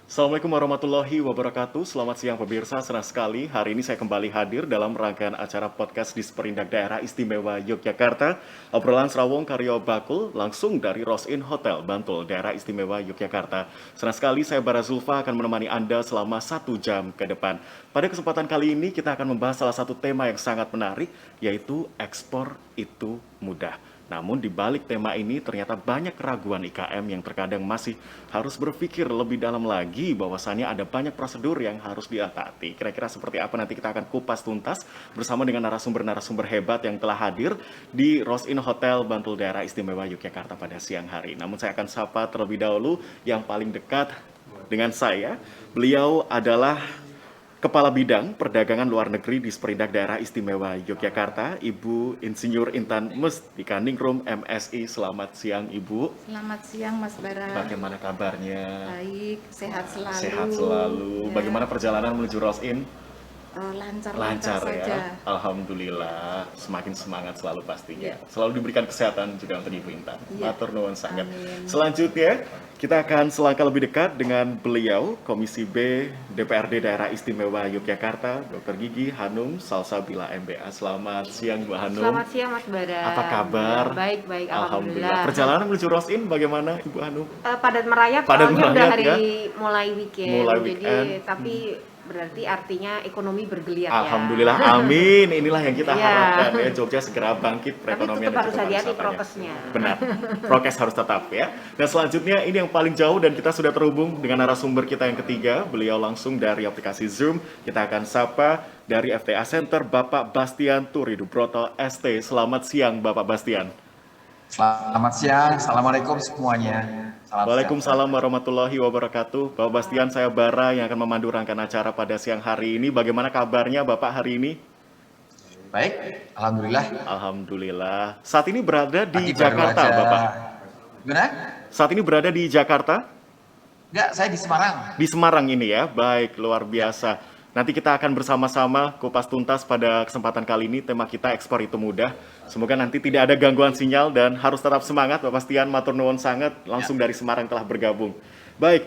Assalamualaikum warahmatullahi wabarakatuh. Selamat siang pemirsa, senang sekali hari ini saya kembali hadir dalam rangkaian acara podcast di Seperindak Daerah Istimewa Yogyakarta. Obrolan Serawong Karyo Bakul langsung dari Rosin Hotel Bantul, Daerah Istimewa Yogyakarta. Senang sekali saya Bara Zulfa akan menemani Anda selama 1 jam ke depan. Pada kesempatan kali ini kita akan membahas salah satu tema yang sangat menarik, yaitu ekspor itu mudah. Namun di balik tema ini ternyata banyak keraguan IKM yang terkadang masih harus berpikir lebih dalam lagi bahwasannya ada banyak prosedur yang harus diatati. Kira-kira seperti apa nanti kita akan kupas tuntas bersama dengan narasumber-narasumber hebat yang telah hadir di Rosin Hotel Bantul Daerah Istimewa Yogyakarta pada siang hari. Namun saya akan sapa terlebih dahulu yang paling dekat dengan saya. Beliau adalah Kepala Bidang Perdagangan Luar Negeri di Seperindak Daerah Istimewa Yogyakarta, Ibu Insinyur Intan Mustika-Ningrum, MSI. Selamat siang, Ibu. Selamat siang, Mas Bara. Bagaimana kabarnya? Baik, sehat selalu. Sehat selalu. Ya. Bagaimana perjalanan menuju Rosin? Lancar-lancar saja. Ya. Alhamdulillah, semakin semangat selalu pastinya. Ya. Selalu diberikan kesehatan juga untuk Ibu Intan. Ya. Matur nuwun sangat. Amin. Selanjutnya, kita akan selangkah lebih dekat dengan beliau, Komisi B DPRD Daerah Istimewa Yogyakarta, Dr. Gigi Hanum Salsabila MBA. Selamat siang, Bu Hanum. Selamat siang, Mas Bara. Apa kabar? Baik, alhamdulillah. Perjalanan menuju Rosin bagaimana, Ibu Hanum? Padat merayap, Padat soalnya udah merayap, hari ya? mulai weekend. Mulai Jadi, weekend. tapi berarti artinya ekonomi bergeliat Alhamdulillah, ya. amin. Inilah yang kita Iya. harapkan ya, Jogja segera bangkit perekonomian. Tapi tetap harus dan juga hati-hati pariwisatanya. prokesnya. Benar, prokes harus tetap ya. Dan selanjutnya ini yang paling jauh dan kita sudah terhubung dengan narasumber kita yang ketiga. Beliau langsung dari aplikasi Zoom. Kita akan sapa dari FTA Center, Bapak Bastian Turidubroto ST. Selamat siang, Bapak Bastian. Selamat siang, Assalamualaikum semuanya. Salam Waalaikumsalam warahmatullahi wabarakatuh. Bapak Bastian, saya Bara yang akan memandu rangkaian acara pada siang hari ini. Bagaimana kabarnya Bapak hari ini? Baik, Alhamdulillah. Alhamdulillah. Saat ini berada di Pagi baru Jakarta, aja. Bapak. Gimana? Saat ini berada di Jakarta? Enggak, saya di Semarang. Di Semarang ini ya. Baik, luar biasa. Nanti kita akan bersama-sama kupas tuntas pada kesempatan kali ini. Tema kita ekspor itu mudah. Semoga nanti tidak ada gangguan sinyal dan harus tetap semangat. Bapak Bastian, matur nuwun sangat langsung dari Semarang telah bergabung. Baik,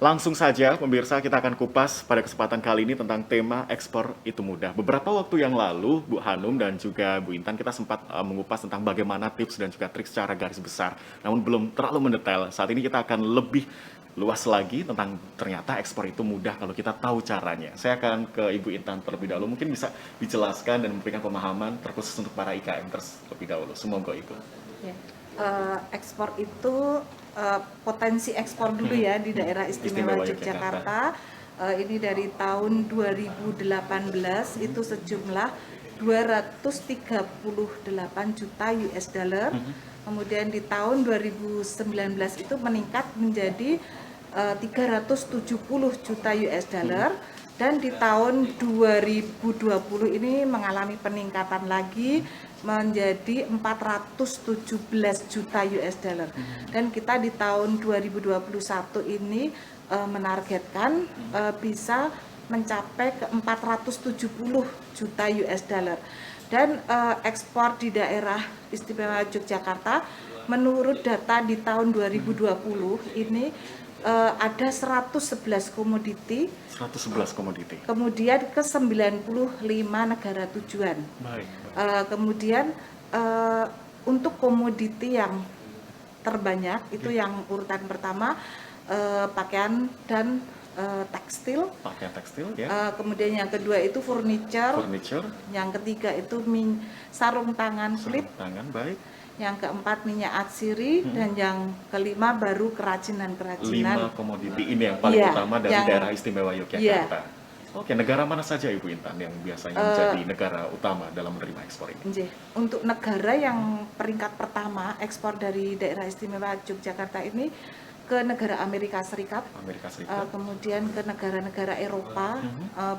langsung saja pemirsa kita akan kupas pada kesempatan kali ini tentang tema ekspor itu mudah. Beberapa waktu yang lalu Bu Hanum dan juga Bu Intan kita sempat mengupas tentang bagaimana tips dan juga trik secara garis besar. Namun belum terlalu mendetail. Saat ini kita akan lebih luas lagi tentang ternyata ekspor itu mudah kalau kita tahu caranya. Saya akan ke Ibu Intan terlebih dahulu. Mungkin bisa dijelaskan dan memberikan pemahaman terkhusus untuk para IKM terlebih dahulu. Semoga Ibu. Ya. Ekspor itu potensi ekspor dulu ya di daerah Istimewa Yogyakarta. Ini dari tahun 2018 itu sejumlah 238 juta US dollar. Kemudian di tahun 2019 itu meningkat menjadi 370 juta US dollar. Dan di tahun 2020 ini mengalami peningkatan lagi menjadi 417 juta US dollar. Dan kita di tahun 2021 ini menargetkan bisa mencapai ke 470 juta US dollar. Dan ekspor di daerah Istimewa Yogyakarta menurut data di tahun 2020 ini ada 111 komoditi. 111 komoditi. Kemudian ke 95 negara tujuan. Baik. Kemudian untuk komoditi yang terbanyak itu yang urutan pertama pakaian dan tekstil. Pakaian tekstil ya. Kemudian yang kedua itu furniture. Furniture. Yang ketiga itu sarung tangan kulit. Sarung tangan, baik. Yang keempat minyak atsiri dan yang kelima baru kerajinan-kerajinan. 5 komoditi ini yang paling utama dari daerah Istimewa Yogyakarta. Oke, negara mana saja Ibu Intan yang biasanya menjadi negara utama dalam menerima ekspor ini? Untuk negara yang peringkat pertama ekspor dari daerah Istimewa Yogyakarta ini ke negara Amerika Serikat. Kemudian ke negara-negara Eropa,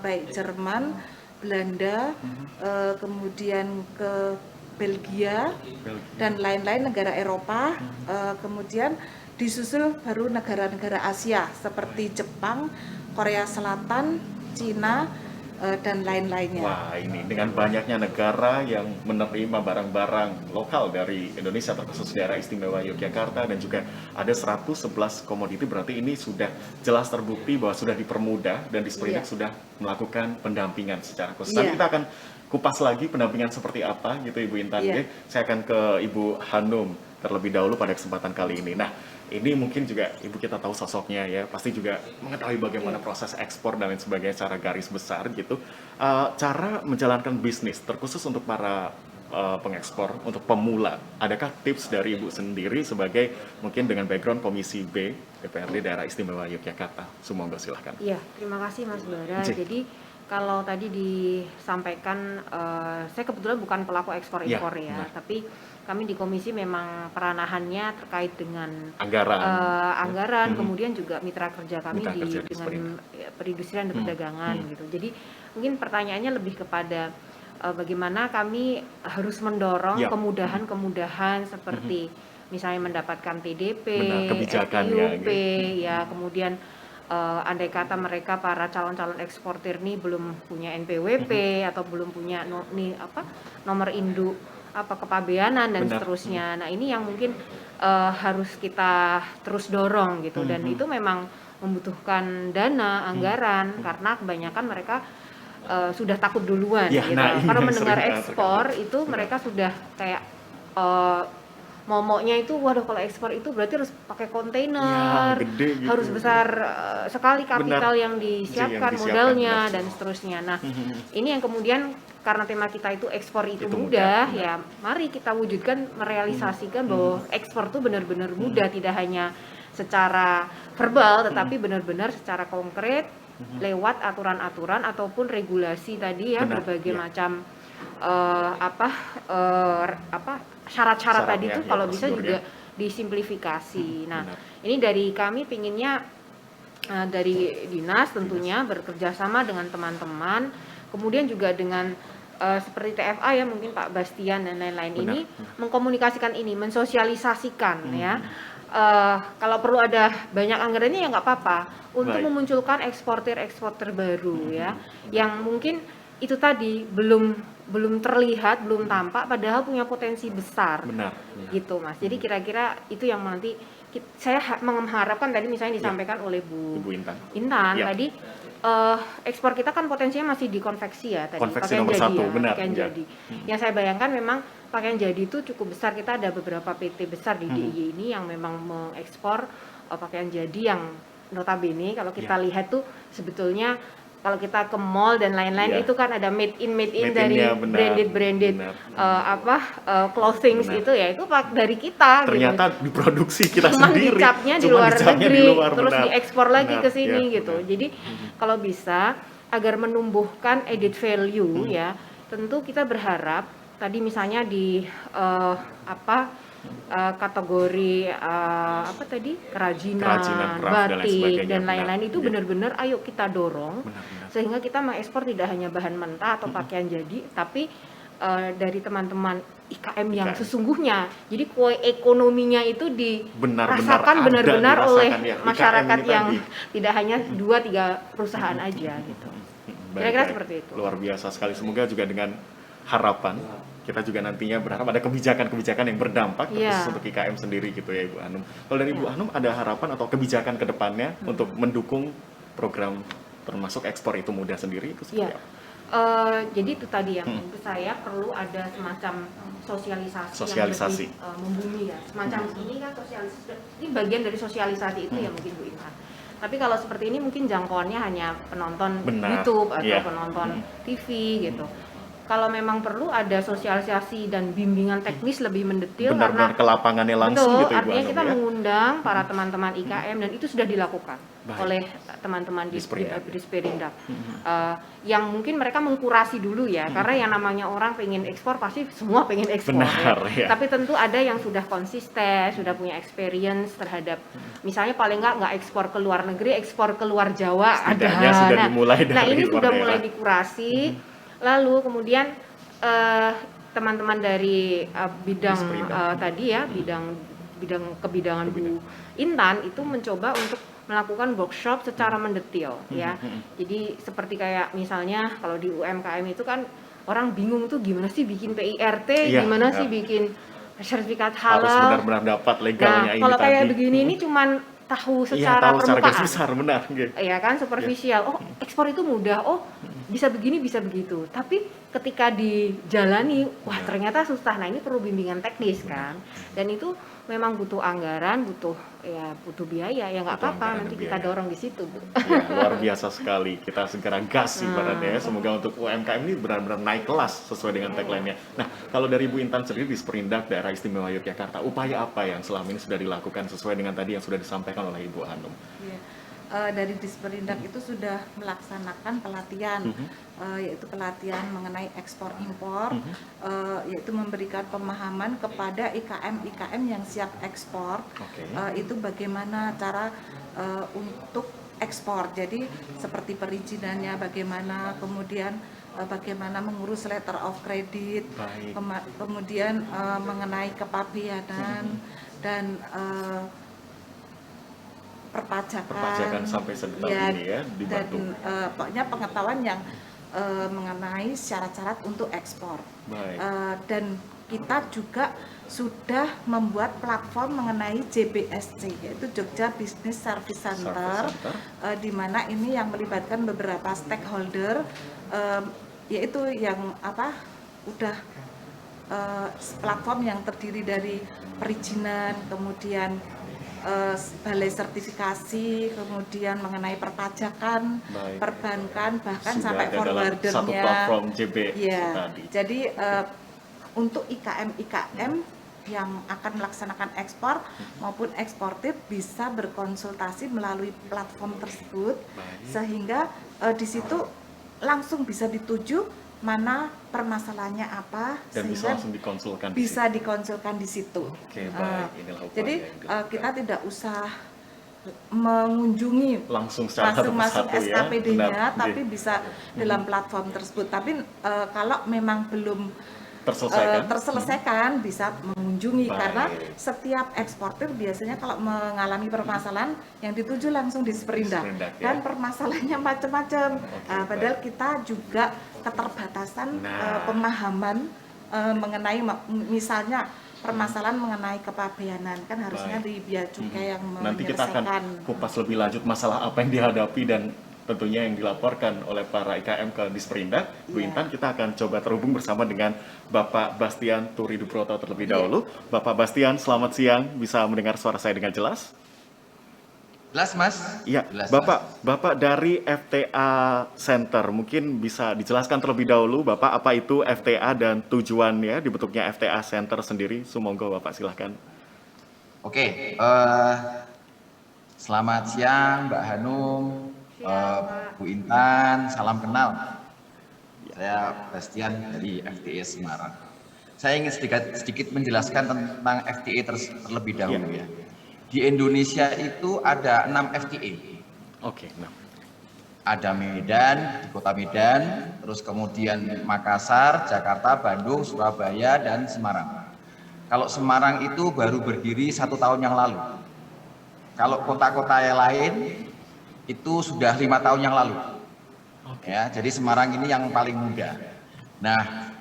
baik Jerman, Belanda, kemudian ke Belgia dan lain-lain negara Eropa. Kemudian disusul baru negara-negara Asia seperti Jepang, Korea Selatan, Cina, dan lain-lainnya. Wah, ini dengan banyaknya negara yang menerima barang-barang lokal dari Indonesia, terkhusus daerah istimewa Yogyakarta, dan juga ada 111 komoditi, berarti ini sudah jelas terbukti bahwa sudah dipermudah dan Disperindak sudah melakukan pendampingan secara khusus. Nanti kita akan kupas lagi pendampingan seperti apa gitu Ibu Intan. Saya akan ke Ibu Hanum terlebih dahulu pada kesempatan kali ini. Nah, ini mungkin juga Ibu kita tahu sosoknya ya, pasti juga mengetahui bagaimana proses ekspor dan lain sebagainya secara garis besar gitu. Cara menjalankan bisnis, terkhusus untuk para pengekspor, untuk pemula, adakah tips dari Ibu sendiri sebagai mungkin dengan background Komisi B DPRD Daerah Istimewa Yogyakarta? Sumangga, silahkan. Iya, terima kasih Mas Bara. Jadi kalau tadi disampaikan, saya kebetulan bukan pelaku ekspor-impor tapi kami di komisi memang peranahannya terkait dengan anggaran, kemudian juga mitra kerja kami dengan perindustrian dan perdagangan gitu. Jadi mungkin pertanyaannya lebih kepada bagaimana kami harus mendorong kemudahan-kemudahan seperti misalnya mendapatkan TDP, FIUP, ya kemudian andai kata mereka para calon-calon eksportir ini belum punya NPWP atau belum punya nomor induk kepabeanan dan seterusnya. Nah, ini yang mungkin harus kita terus dorong gitu, dan itu memang membutuhkan dana, anggaran, karena kebanyakan mereka sudah takut duluan gitu. Karena mendengar ekspor itu mereka sudah kayak momoknya itu, waduh kalau ekspor itu berarti harus pakai kontainer, gede, gitu. Harus besar sekali kapital yang disiapkan, modalnya dan seterusnya. Nah, ini yang kemudian karena tema kita itu ekspor itu mudah, ya mari kita wujudkan, merealisasikan bahwa ekspor itu benar-benar mudah, tidak hanya secara verbal tetapi benar-benar secara konkret lewat aturan-aturan ataupun regulasi tadi ya, berbagai macam syarat-syarat tadi itu kalau bisa juga disimplifikasi. Nah, ini dari kami pinginnya dari dinas tentunya bekerja sama dengan teman-teman, kemudian juga dengan seperti TFA ya, mungkin Pak Bastian dan lain-lain ini mengkomunikasikan ini, mensosialisasikan ya. Kalau perlu ada banyak anggarannya ya nggak apa-apa untuk memunculkan eksportir baru ya, yang mungkin itu tadi belum terlihat, belum tampak, padahal punya potensi besar. Gitu Mas. Jadi kira-kira itu yang nanti saya mengharapkan tadi misalnya disampaikan oleh Bu Intan tadi, ekspor kita kan potensinya masih di konveksi ya tadi, konveksi nomor satu, pakaian jadi. Yang saya bayangkan memang pakaian jadi itu cukup besar. Kita ada beberapa PT besar di DIY ini yang memang mengekspor pakaian jadi yang notabene kalau kita lihat tuh sebetulnya kalau kita ke mall dan lain-lain itu kan ada made in dari branded clothing itu ya, itu dari kita ternyata gitu. Diproduksi kita sendiri, dicapnya di luar negeri terus diekspor lagi ke sini gitu. Jadi kalau bisa agar menumbuhkan added value ya, tentu kita berharap tadi misalnya di kategori kerajinan batik dan lain-lain itu benar-benar ayo kita dorong sehingga kita mengekspor tidak hanya bahan mentah atau pakaian jadi, tapi dari teman-teman IKM yang sesungguhnya. Jadi kue ekonominya itu dirasakan benar-benar oleh masyarakat yang tidak hanya 2-3 perusahaan aja gitu. Kira-kira seperti itu. Luar biasa sekali. Semoga juga dengan harapan kita juga nantinya berharap ada kebijakan-kebijakan yang berdampak khusus untuk IKM sendiri gitu ya Ibu Hanum. Kalau dari Ibu Hanum ada harapan atau kebijakan ke depannya untuk mendukung program termasuk ekspor itu mudah sendiri itu seperti apa? Jadi itu tadi yang menurut saya perlu ada semacam sosialisasi yang lebih membumi ya. Semacam ini kan sosialisasi, ini bagian dari sosialisasi itu ya mungkin Bu Intan. Tapi kalau seperti ini mungkin jangkauannya hanya penonton YouTube atau penonton TV gitu. Kalau memang perlu ada sosialisasi dan bimbingan teknis lebih mendetil, benar-benar ke lapangannya langsung gitu Ibu Hanum. Artinya kita mengundang para teman-teman IKM dan itu sudah dilakukan oleh teman-teman di Disperindak. Yang mungkin mereka mengkurasi dulu ya, karena yang namanya orang pengen ekspor pasti semua pengen ekspor. Tapi tentu ada yang sudah konsisten, sudah punya experience terhadap misalnya paling nggak ekspor ke luar negeri, ekspor ke luar Jawa ada. Nah ini sudah mulai dikurasi. Lalu kemudian teman-teman dari bidang tadi ya, bidang kebidangan Bu Intan itu mencoba untuk melakukan workshop secara mendetil ya. Jadi seperti kayak misalnya kalau di UMKM itu kan orang bingung tuh gimana sih bikin PIRT, gimana sih bikin sertifikat halal. Harus benar-benar dapat legalnya ini kalau tadi. kayak begini ini cuman tahu secara permukaan. Besar, benar. Iya kan, superficial. Oh, ekspor itu mudah. Oh, bisa begini, bisa begitu. Tapi ketika dijalani, wah ternyata susah. Nah, ini perlu bimbingan teknis kan. Dan itu memang butuh anggaran, butuh biaya. Ya nggak apa-apa, nanti kita dorong di situ. Ya, luar biasa sekali. Kita segera gas ibaratnya. Semoga untuk UMKM ini benar-benar naik kelas sesuai dengan tagline-nya. Nah, kalau dari Bu Intan sendiri di Sperindak Daerah Istimewa Yogyakarta, upaya apa yang selama ini sudah dilakukan sesuai dengan tadi yang sudah disampaikan oleh Ibu Hanum? Ya. Dari Disperindak itu sudah melaksanakan pelatihan, yaitu pelatihan mengenai ekspor impor, yaitu memberikan pemahaman kepada IKM yang siap ekspor, itu bagaimana cara untuk ekspor. Jadi seperti perizinannya bagaimana, kemudian bagaimana mengurus letter of credit, kemudian mengenai kepabeanan dan perpajakan sampai sedetail ini ya dibantu. Dan pokoknya pengetahuan yang mengenai syarat-syarat untuk ekspor. Dan kita juga sudah membuat platform mengenai JBSC, yaitu Jogja Business Service Center, di mana ini yang melibatkan beberapa stakeholder, yaitu yang udah platform yang terdiri dari perizinan, kemudian balai sertifikasi, kemudian mengenai perpajakan, perbankan, bahkan sudah sampai forwardernya. Satu platform JB tadi. Jadi untuk IKM yang akan melaksanakan ekspor maupun eksportir bisa berkonsultasi melalui platform tersebut, sehingga di situ langsung bisa dituju mana permasalahannya apa, dan sehingga bisa dikonsulkan di situ. Jadi kita tidak usah mengunjungi langsung masuk SKPD-nya, ya? tapi bisa dalam platform tersebut. Tapi kalau memang belum terselesaikan bisa mengunjungi, karena setiap eksportir biasanya kalau mengalami permasalahan yang dituju langsung di Sperindak, dan permasalahannya macam-macam. Padahal kita juga keterbatasan pemahaman mengenai misalnya permasalahan mengenai kepabeanan, kan harusnya di Bea Cukai yang menyelesaikan. Nanti kita akan kupas lebih lanjut masalah apa yang dihadapi dan tentunya yang dilaporkan oleh para IKM ke Disperindak. Bu Intan, kita akan coba terhubung bersama dengan Bapak Bastian Turidubroto terlebih dahulu. Bapak Bastian, selamat siang. Bisa mendengar suara saya dengan jelas? Jelas, Mas. Iya, jelas, Bapak dari FTA Center, mungkin bisa dijelaskan terlebih dahulu, Bapak, apa itu FTA dan tujuannya dibentuknya FTA Center sendiri? Sumonggo, Bapak, silahkan. Oke, selamat siang, Mbak Hanum, Bu Intan, salam kenal. Saya Bastian dari FTA Semarang. Saya ingin sedikit menjelaskan tentang FTA terlebih dahulu ya. Di Indonesia itu ada 6 FTA. Oke, 6. Ada Medan, di kota Medan, terus kemudian Makassar, Jakarta, Bandung, Surabaya, dan Semarang. Kalau Semarang itu baru berdiri 1 tahun yang lalu. Kalau kota-kota yang lain itu sudah 5 tahun yang lalu. Ya, jadi Semarang ini yang paling muda. Nah,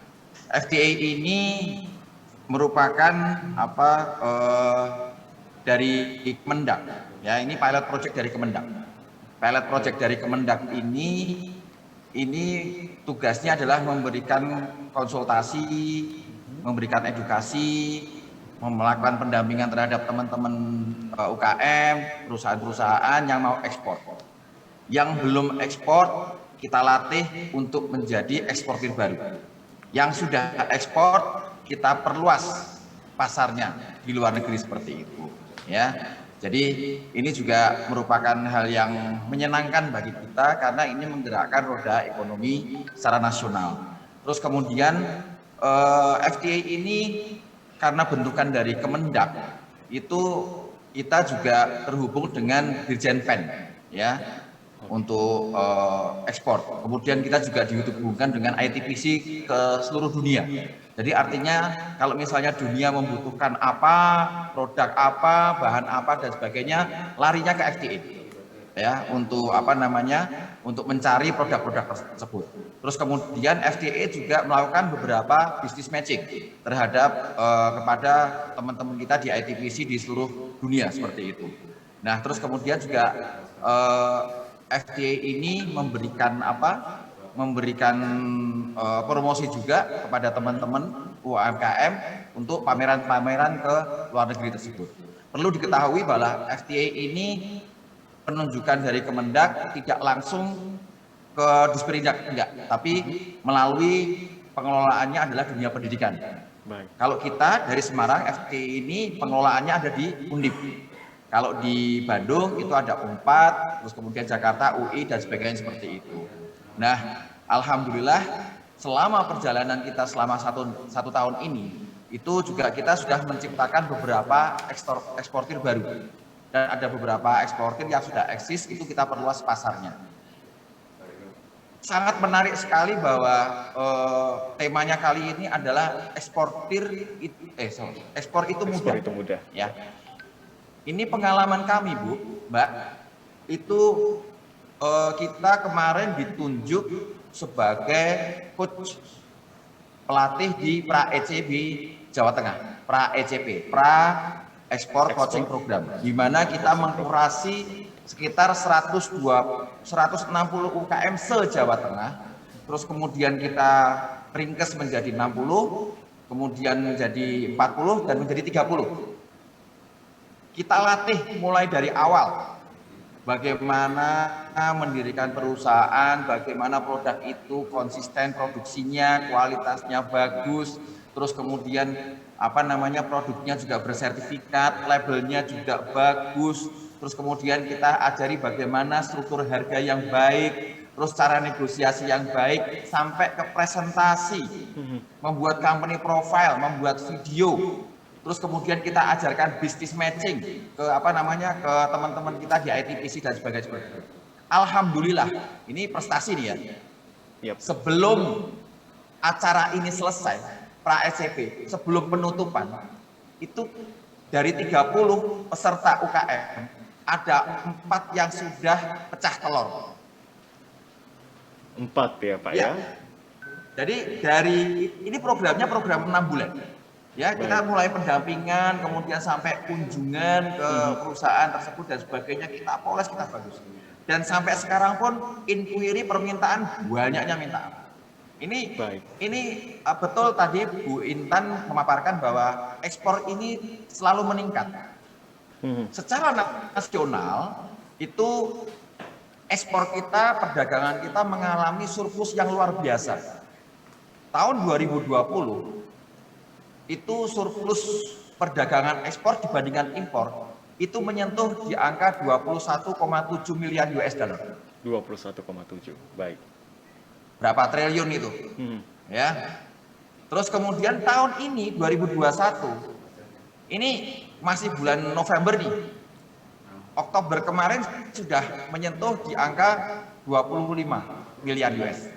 FTA ini merupakan dari Kemendak. Ya, ini pilot project dari Kemendak. Pilot project dari Kemendak ini tugasnya adalah memberikan konsultasi, memberikan edukasi, melakukan pendampingan terhadap teman-teman UKM, perusahaan-perusahaan yang mau ekspor. Yang belum ekspor, kita latih untuk menjadi eksportir baru. Yang sudah ekspor, kita perluas pasarnya di luar negeri seperti itu. Ya, jadi ini juga merupakan hal yang menyenangkan bagi kita karena ini menggerakkan roda ekonomi secara nasional. Terus kemudian FTA ini karena bentukan dari Kemendak itu kita juga terhubung dengan Dirjen PEN ya untuk ekspor. Kemudian kita juga dihubungkan dengan ITPC ke seluruh dunia. Jadi artinya kalau misalnya dunia membutuhkan apa, produk apa, bahan apa dan sebagainya, larinya ke FTA. ya untuk untuk mencari produk-produk tersebut. Terus kemudian FDA juga melakukan beberapa business matching terhadap kepada teman-teman kita di ITPC di seluruh dunia seperti itu. Nah, terus kemudian juga FDA ini memberikan promosi juga kepada teman-teman UMKM untuk pameran-pameran ke luar negeri tersebut. Perlu diketahui bahwa FDA ini penunjukan dari Kemendak tidak langsung ke Disperindak, enggak, tapi melalui pengelolaannya adalah dunia pendidikan. Baik. Kalau kita dari Semarang, FDA ini pengelolaannya ada di Undip. Kalau di Bandung itu ada UNPAD, terus kemudian Jakarta, UI, dan sebagainya seperti itu. Nah, alhamdulillah selama perjalanan kita selama satu tahun ini, itu juga kita sudah menciptakan beberapa eksportir baru. Dan ada beberapa eksportir yang sudah eksis, itu kita perluas pasarnya. Sangat menarik sekali bahwa temanya kali ini adalah ekspor itu mudah. Ya. Ini pengalaman kami, Bu, Mbak, itu kita kemarin ditunjuk sebagai coach pelatih di pra-ECB Jawa Tengah, pra-ECP, Export Coaching Program, di mana kita mengkurasi sekitar 160 UKM se-Jawa Tengah, terus kemudian kita ringkes menjadi 60, kemudian menjadi 40, dan menjadi 30. Kita latih mulai dari awal, bagaimana mendirikan perusahaan, bagaimana produk itu konsisten produksinya, kualitasnya bagus, terus kemudian produknya juga bersertifikat, labelnya juga bagus, terus kemudian kita ajari bagaimana struktur harga yang baik, terus cara negosiasi yang baik, sampai ke presentasi, membuat company profile, membuat video. Terus kemudian kita ajarkan business matching ke ke teman-teman kita di ITPC dan sebagainya. Alhamdulillah, ini prestasi nih ya. Yep. Sebelum acara ini selesai, pra-ECP, sebelum penutupan, itu dari 30 peserta UKM, ada 4 yang sudah pecah telur. 4 ya Pak ya? Jadi ini programnya program 6 bulan. Ya, kita mulai pendampingan, kemudian sampai kunjungan ke perusahaan tersebut dan sebagainya, kita poles, kita bagus. Dan sampai sekarang pun inquiry permintaan banyaknya minta. Ini betul tadi Bu Intan memaparkan bahwa ekspor ini selalu meningkat. Secara nasional itu ekspor kita, perdagangan kita mengalami surplus yang luar biasa. Tahun 2020 itu surplus perdagangan ekspor dibandingkan impor itu menyentuh di angka 21,7 miliar US dollar. 21,7, baik. Berapa triliun itu? Ya. Terus kemudian tahun ini 2021, ini masih bulan November nih. Oktober kemarin sudah menyentuh di angka 25 miliar US.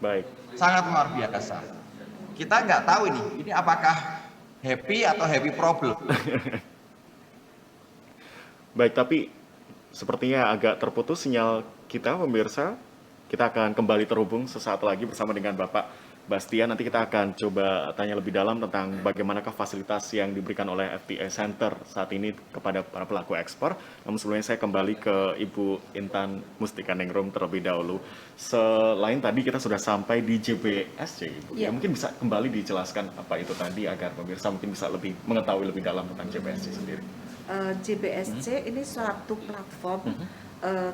Baik. Sangat luar biasa. Kita nggak tahu ini apakah happy atau happy problem. Baik, tapi sepertinya agak terputus sinyal kita, pemirsa. Kita akan kembali terhubung sesaat lagi bersama dengan Bapak Bastian. Nanti kita akan coba tanya lebih dalam tentang bagaimanakah fasilitas yang diberikan oleh FTA Center saat ini kepada para pelaku ekspor. Namun sebelumnya saya kembali ke Ibu Intan Mustika Ningrum terlebih dahulu. Selain tadi kita sudah sampai di JBSC, Ibu. Ya, mungkin bisa kembali dijelaskan apa itu tadi agar pemirsa mungkin bisa lebih mengetahui lebih dalam tentang JBSC sendiri. JBSC ini suatu platform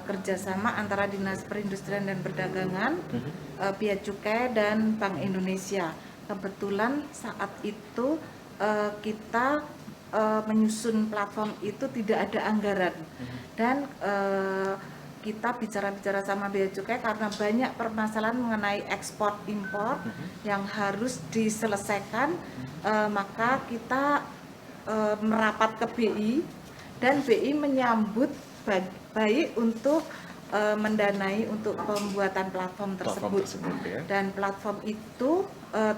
kerjasama antara Dinas Perindustrian dan Perdagangan, Bea Cukai dan Bank Indonesia. Kebetulan saat itu kita menyusun platform itu tidak ada anggaran dan kita bicara-bicara sama Bea Cukai karena banyak permasalahan mengenai ekspor impor yang harus diselesaikan, maka kita merapat ke BI dan BI menyambut baik untuk mendanai untuk pembuatan platform tersebut. Dan platform itu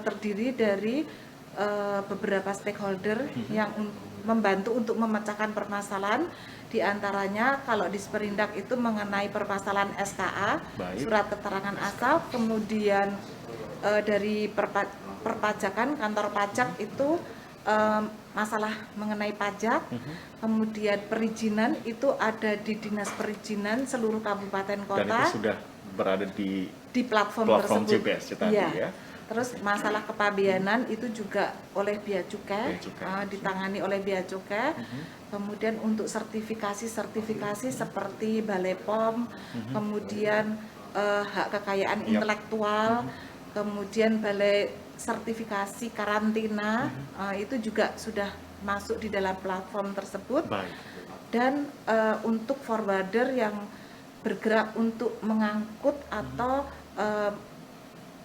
terdiri dari beberapa stakeholder yang membantu untuk memecahkan permasalahan, di antaranya kalau di Sperindak itu mengenai permasalahan SKA, surat keterangan asal, kemudian dari perpajakan, kantor pajak itu masalah mengenai pajak, kemudian perizinan itu ada di Dinas Perizinan seluruh kabupaten kota. Dan itu sudah berada di platform tersebut. GPS tadi ya. Terus masalah kepabeanan itu juga oleh Bea Cukai, ditangani oleh Bea Cukai. Kemudian untuk sertifikasi seperti Balai POM, kemudian hak kekayaan intelektual, kemudian Balai sertifikasi karantina, itu juga sudah masuk di dalam platform tersebut. Dan untuk forwarder yang bergerak untuk mengangkut atau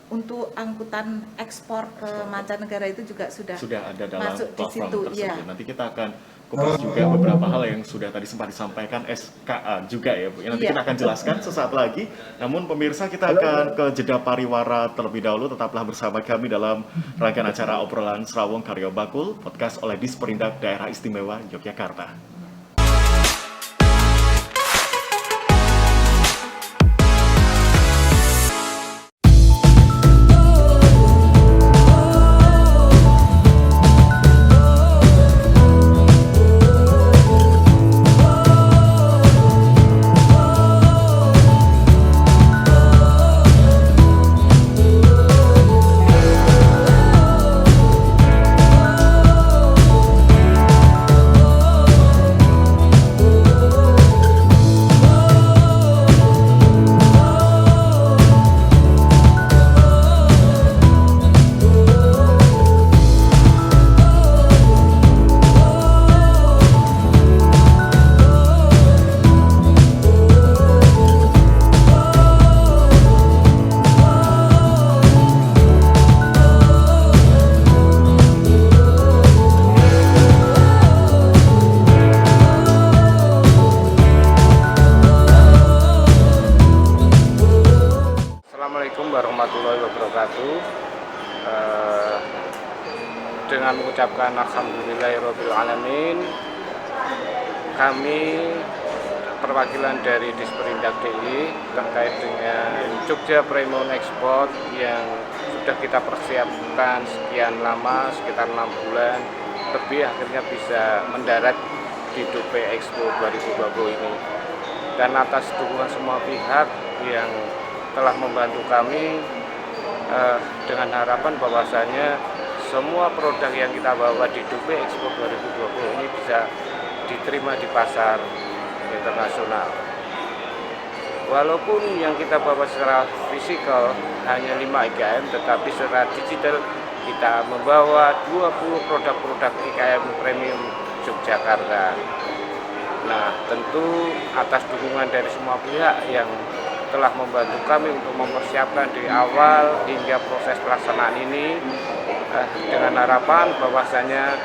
untuk angkutan ekspor ke mancanegara itu juga sudah ada dalam masuk di platform situ. tersebut. Nanti kita akan kupas juga beberapa hal yang sudah tadi sempat disampaikan SKA juga ya Bu. Nanti kita akan jelaskan sesaat lagi. Namun pemirsa, kita akan ke jeda pariwara terlebih dahulu. Tetaplah bersama kami dalam rangkaian acara obrolan Serawong Karyo Bakul, podcast oleh Disperindak Daerah Istimewa Yogyakarta. Dengan mengucapkan alhamdulillahirrabbilalamin, kami perwakilan dari Disperindak DI terkait dengan Jogja Premium Export yang sudah kita persiapkan sekian lama, sekitar 6 bulan lebih, akhirnya bisa mendarat di Dubai Expo 2020 ini. Dan atas dukungan semua pihak yang telah membantu kami, dengan harapan bahwasanya semua produk yang kita bawa di Dubai Expo 2020 ini bisa diterima di pasar internasional. Walaupun yang kita bawa secara fisikal hanya 5 IKM, tetapi secara digital kita membawa 20 produk-produk IKM premium Yogyakarta. Nah, tentu atas dukungan dari semua pihak yang telah membantu kami untuk mempersiapkan dari awal hingga proses pelaksanaan ini, dengan harapan bahwasanya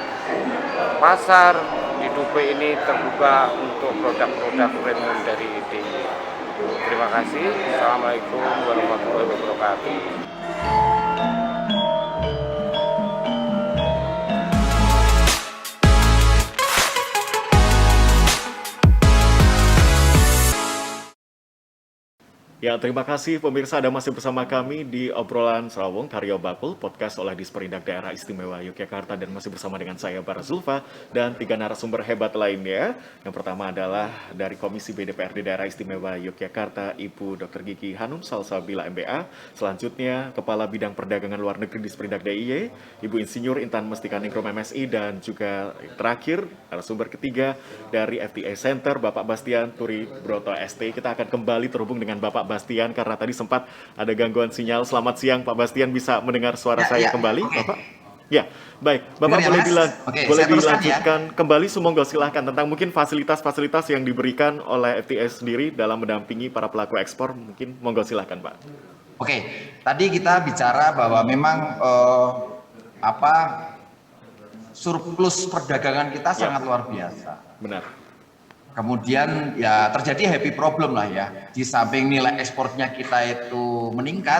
pasar di Dubai ini terbuka untuk produk-produk premium dari DI. Terima kasih. Assalamualaikum warahmatullahi wabarakatuh. Ya, terima kasih pemirsa, Anda masih bersama kami di obrolan Serawong Karyo Bakul, podcast oleh Disperindak Daerah Istimewa Yogyakarta, dan masih bersama dengan saya Bara Zulfa dan 3 narasumber hebat lainnya. Yang pertama adalah dari Komisi BDPRD Daerah Istimewa Yogyakarta, Ibu Dr. Gigi Hanum Salsabila MBA. Selanjutnya Kepala Bidang Perdagangan Luar Negeri Disperindak DIY, Ibu Insinyur Intan Mestikaningrum MSI, dan juga terakhir narasumber ketiga dari FTA Center, Bapak Bastian Turi Broto ST. Kita akan kembali terhubung dengan Bapak Bastian karena tadi sempat ada gangguan sinyal. Selamat siang Pak Bastian, bisa mendengar suara saya kembali, Bapak? Ya, baik. Bapak boleh dilanjutkan kembali, semoga silahkan tentang mungkin fasilitas-fasilitas yang diberikan oleh FTA sendiri dalam mendampingi para pelaku ekspor. Mungkin monggo silahkan, Pak. Oke, tadi kita bicara bahwa memang surplus perdagangan kita sangat luar biasa. Benar. Kemudian ya terjadi happy problem lah ya. Di samping nilai ekspornya kita itu meningkat,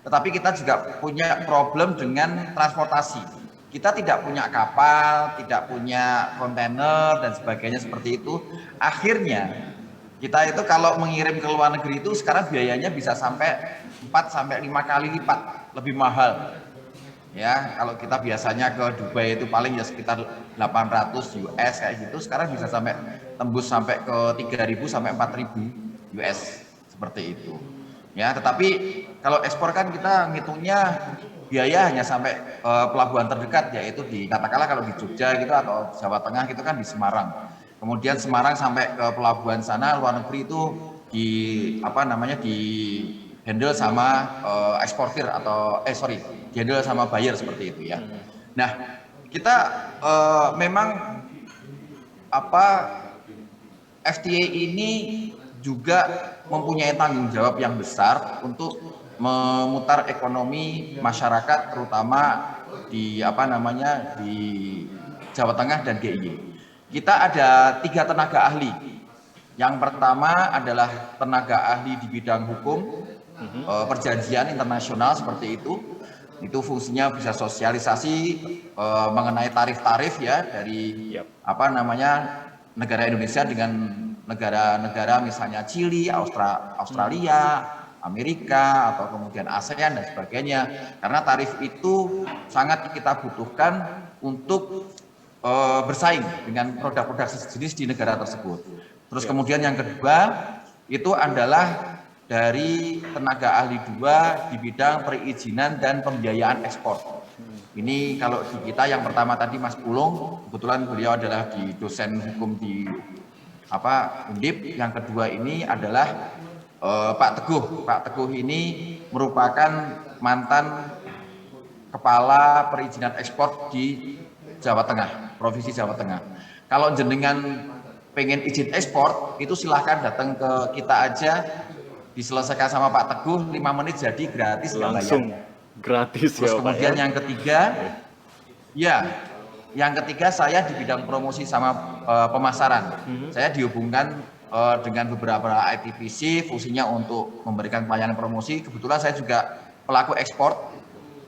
tetapi kita juga punya problem dengan transportasi. kita tidak punya kapal, tidak punya kontainer dan sebagainya seperti itu. Akhirnya kita itu kalau mengirim ke luar negeri itu sekarang biayanya bisa sampai 4 sampai 5 kali lipat lebih mahal. Ya, kalau kita biasanya ke Dubai itu paling ya sekitar 800 US kayak gitu, sekarang bisa sampai tembus sampai ke 3.000 sampai 4.000 US seperti itu. Ya, tetapi kalau ekspor kan kita ngitungnya biaya hanya sampai pelabuhan terdekat, yaitu di katakanlah kalau di Jogja gitu atau Jawa Tengah gitu kan di Semarang. Kemudian Semarang sampai ke pelabuhan sana luar negeri itu di di handle sama eksportir atau handle sama buyer seperti itu ya. Nah, kita memang FTA ini juga mempunyai tanggung jawab yang besar untuk memutar ekonomi masyarakat terutama di di Jawa Tengah dan DIY. Kita ada 3 tenaga ahli. Yang pertama adalah tenaga ahli di bidang hukum, perjanjian internasional seperti itu. Itu fungsinya bisa sosialisasi mengenai tarif-tarif ya dari negara Indonesia dengan negara-negara misalnya Chili, Australia, Amerika atau kemudian ASEAN dan sebagainya. Karena tarif itu sangat kita butuhkan untuk bersaing dengan produk-produk sejenis di negara tersebut. Terus kemudian yang kedua itu adalah dari tenaga ahli 2 di bidang perizinan dan pembiayaan ekspor. Ini kalau di kita yang pertama tadi Mas Pulung, kebetulan beliau adalah di dosen hukum di Undip. Yang kedua ini adalah Pak Teguh. Pak Teguh ini merupakan mantan kepala perizinan ekspor di Jawa Tengah, Provinsi Jawa Tengah. Kalau jenengan pengen izin ekspor, itu silahkan datang ke kita aja, diselesaikan sama Pak Teguh, 5 menit jadi gratis. Langsung gratis. Terus ya kemudian Pak ya? yang ketiga saya di bidang promosi sama pemasaran. Saya dihubungkan dengan beberapa ITPC, fungsinya untuk memberikan pelayanan promosi. Kebetulan saya juga pelaku ekspor,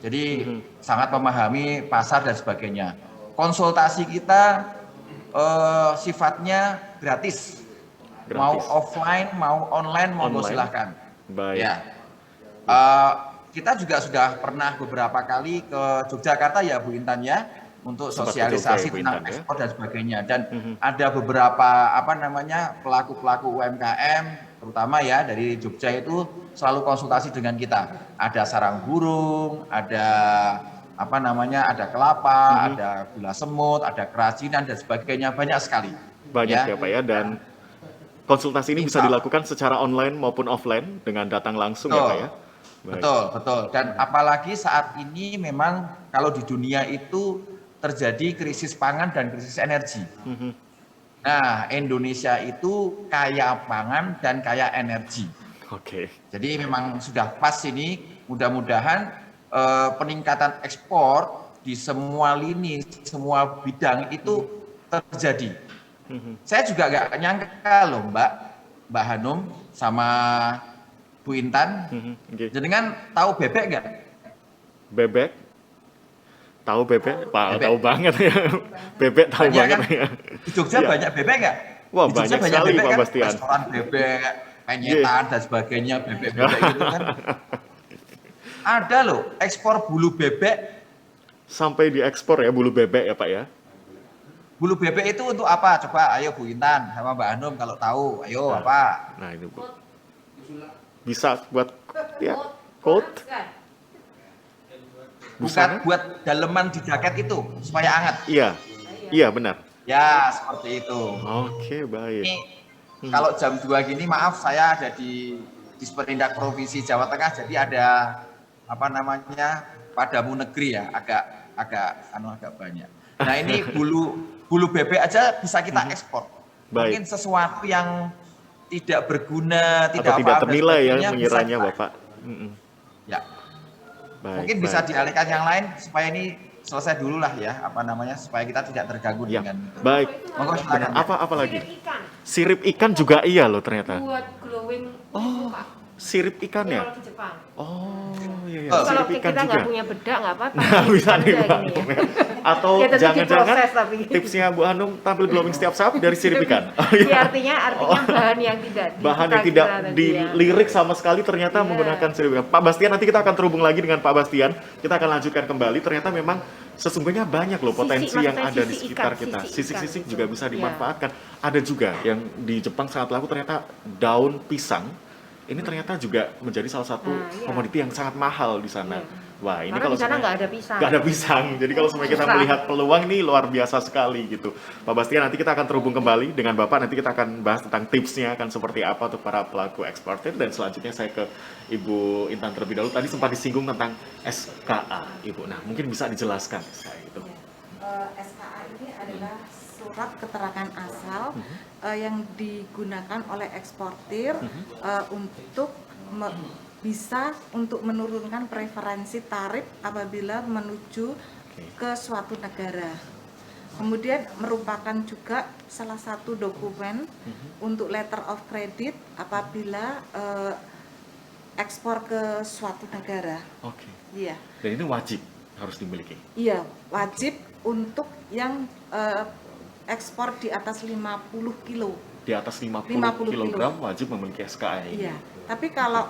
jadi sangat memahami pasar dan sebagainya. Konsultasi kita sifatnya gratis. Mau offline, mau online, monggo silahkan. Baik. Ya. Kita juga sudah pernah beberapa kali ke Yogyakarta ya Bu Intan ya, untuk sosialisasi tentang ekspor dan sebagainya. Dan ada beberapa pelaku-pelaku UMKM, terutama ya dari Jogja itu selalu konsultasi dengan kita. Ada sarang burung, ada ada kelapa, ada gula semut, ada kerajinan dan sebagainya, banyak sekali. Banyak ya Pak ya, dan konsultasi ini bisa dilakukan secara online maupun offline dengan datang langsung ya Pak ya. Baik. Betul. Dan apalagi saat ini memang kalau di dunia itu terjadi krisis pangan dan krisis energi. Nah, Indonesia itu kaya pangan dan kaya energi. Oke. Jadi memang sudah pas ini, mudah-mudahan peningkatan ekspor di semua lini, semua bidang itu terjadi. Saya juga nggak nyangka loh Mbak Hanum sama Bu Intan. Jenengan tahu bebek nggak? Bebek? Tahu bebek? Pak, tahu banget ya. Bebek tahu banget kan? ya. Di Jogja banyak bebek nggak? Wah, di Jogja banyak sekali bebek, Pak kan? Bastian. Restoran bebek, penyetan dan sebagainya, bebek-bebek gitu kan. Ada loh, ekspor bulu bebek. Sampai diekspor ya bulu bebek ya Pak ya? Bulu bebek itu untuk apa? Coba ayo Bu Intan sama Mbak Hanum kalau tahu, ayo apa? Nah ini Bu. Bisa buat ya, coat? Bukan buat daleman di jaket itu, supaya hangat. Iya benar. Ya, seperti itu. Oke, baik. Ini, kalau jam 2 gini, maaf saya ada di Disperindak Provinsi Jawa Tengah, jadi ada padamu negeri ya, agak banyak. Nah ini bulu bebek aja bisa kita ekspor. Baik. Mungkin sesuatu yang tidak berguna, tidak ternilai ya mengiranya Bapak. Ya. Baik, mungkin bisa dialihkan yang lain supaya ini selesai dulu lah ya, supaya kita tidak terganggu dengan itu. Baik. Monggo silakan. Apa lagi? Sirip ikan juga iya loh ternyata. Buat glowing. sirip ikannya. Kalau di Jepang. Oh, iya, Oh. Kalau sirip ikan kita juga. nggak punya bedak nggak apa-apa. Nah, bisa nih Bisa Bang. gini ya. Atau Ya, tentu jangan-jangan diproses, tapi. tipsnya Bu Hanum tampil glowing setiap saat dari sirip ikan. Oh, Iya, iya. artinya bahan yang tidak Bahan yang tidak dikira-kira tadi ya. dilirik sama sekali ternyata Iya. menggunakan sirip ikan. Pak Bastian, nanti kita akan terhubung lagi dengan Pak Bastian. Kita akan lanjutkan kembali. Ternyata memang sesungguhnya banyak loh potensi yang maksudnya ada di sisi sekitar ikan, kita. sisi Sisik-sisik ikan juga itu. bisa Iya. dimanfaatkan. Ada juga yang di Jepang sangat laku ternyata daun pisang. Ini ternyata juga menjadi salah satu Nah, iya. komoditi yang sangat mahal di sana. Iya. Wah, ini Karena kalau di sana semuanya- nggak ada pisang. nggak ada pisang. Jadi kalau semuanya kita Susah. melihat peluang ini luar biasa sekali gitu. Pak Bastian, nanti kita akan terhubung kembali dengan Bapak. Nanti kita akan bahas tentang tipsnya akan seperti apa untuk para pelaku eksportir. Dan selanjutnya saya ke Ibu Intan terlebih dahulu. Tadi sempat disinggung tentang SKA, Ibu. Nah, mungkin bisa dijelaskan SKA itu. SKA ini adalah surat keterangan asal yang digunakan oleh eksportir untuk bisa untuk menurunkan preferensi tarif apabila menuju ke suatu negara. Kemudian merupakan juga salah satu dokumen untuk letter of credit apabila ekspor ke suatu negara. Oke. Iya. Dan ini wajib harus dimiliki. Iya, wajib untuk yang ekspor di atas 50 kilo. Di atas 50 50 kg wajib memiliki SKA ini. Iya, tapi kalau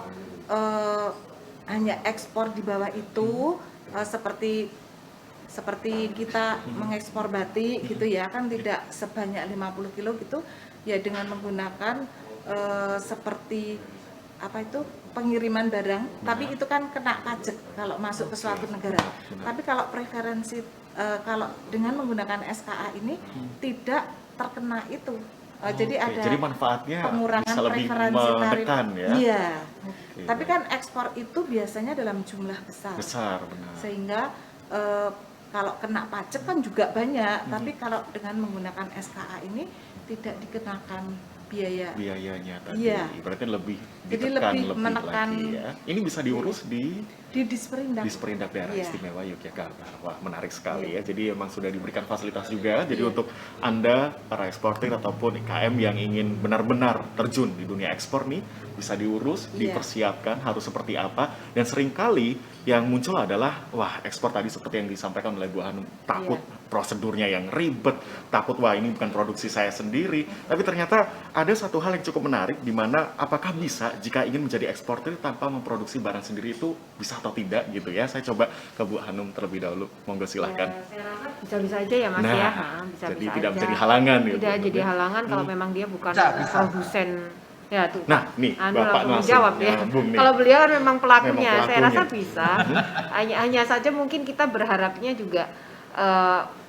hanya ekspor di bawah itu seperti kita mengekspor batik gitu ya, kan tidak sebanyak 50 kilo gitu ya, dengan menggunakan seperti apa itu pengiriman barang, tapi itu kan kena pajak kalau masuk ke suatu negara. Tapi kalau preferensi kalau dengan menggunakan SKA ini tidak terkena itu. Jadi Oke, ada jadi manfaatnya pengurangan bisa lebih preferensi tarif. menekan ya. Iya. Oke. Tapi kan ekspor itu biasanya dalam jumlah besar. Besar, benar. Sehingga kalau kena pajak kan juga banyak, tapi kalau dengan menggunakan SKA ini tidak dikenakan Biayanya tadi. Iya. Berarti lebih Jadi ditekan lebih menekan. lagi ya. Ini bisa diurus di Disperindak. Disperindak Daerah Iya. Istimewa Yogyakarta. Wah, menarik sekali Iya. ya. Jadi memang sudah diberikan fasilitas juga. Jadi Iya. untuk Anda para eksportir ataupun IKM yang ingin benar-benar terjun di dunia ekspor nih, bisa diurus, Iya. dipersiapkan harus seperti apa. Dan seringkali yang muncul adalah, wah, ekspor tadi seperti yang disampaikan oleh Bu Hanum, takut prosedurnya yang ribet, takut wah ini bukan produksi saya sendiri. Tapi ternyata ada satu hal yang cukup menarik, di mana apakah bisa jika ingin menjadi eksportir tanpa memproduksi barang sendiri itu bisa atau tidak gitu ya. Saya coba ke Bu Hanum terlebih dahulu, monggo silahkan. Saya rasa bisa-bisa aja ya Mas Nah, ya. Bisa-bisa jadi tidak aja. menjadi halangan gitu. Tidak jadi halangan kalau memang dia bukan Bisa. produsen. Ya tuh. Nah, nih Anu Bapak langsung langsung dijawab ya. nyambung nih. Kalau beliau kan memang pelakunya, Memang saya pelakunya. rasa bisa. hanya saja mungkin kita berharapnya juga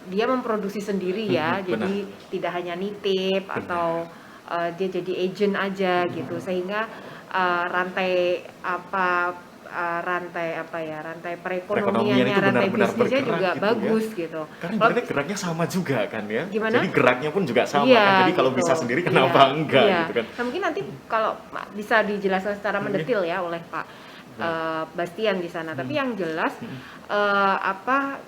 dia memproduksi sendiri ya. Benar. Jadi tidak hanya nitip atau dia jadi agent aja gitu, sehingga rantai perekonomiannya, itu rantai benar-benar bisnisnya bergerak juga gitu ya. bagus gitu. Karena Kalau- ibaratnya geraknya sama juga kan ya. Gimana? Jadi geraknya pun juga sama Iya, kan. Jadi kalau gitu. bisa sendiri kenapa Iya, enggak iya. gitu kan. Nah, mungkin nanti kalau bisa dijelaskan secara mendetil ya oleh Pak Bastian di sana. Tapi yang jelas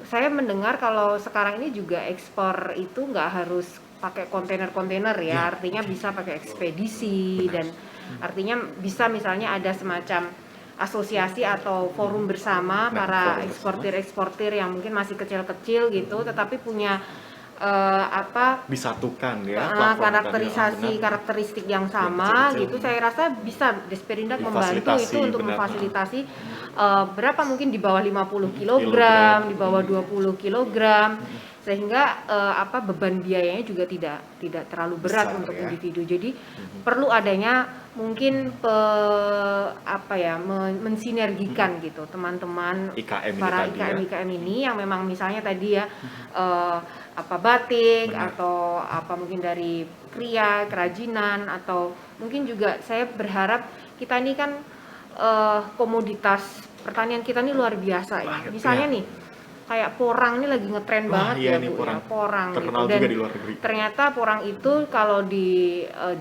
saya mendengar kalau sekarang ini juga ekspor itu nggak harus pakai kontainer-kontainer ya. Ya, Artinya bisa pakai ekspedisi dan artinya bisa misalnya ada semacam asosiasi atau forum bersama Nah, para forum eksportir yang mungkin masih kecil-kecil gitu, tetapi punya Disatukan ya. platform tadi, karakteristik yang sama kecil-kecil. gitu. Saya rasa bisa Disperindak membantu Difasilitasi, itu untuk benar. memfasilitasi berapa mungkin di bawah 50 kg, Kilogram. di bawah 20 kg, sehingga beban biayanya juga tidak terlalu berat Besar, untuk ya. individu. Jadi perlu adanya mungkin mensinergikan gitu teman-teman IKM ini para tadi ya. IKM ini yang memang misalnya tadi ya batik Benar. atau mungkin dari kerajinan, atau mungkin juga saya berharap kita ini kan komoditas pertanian kita ini luar biasa ya. Wah, Misalnya iya. nih kayak porang ini lagi ngetren Wah, banget iya ya nih, Bu porang. ya, porang Terkenal gitu. Dan juga di luar negeri. ternyata porang itu kalau di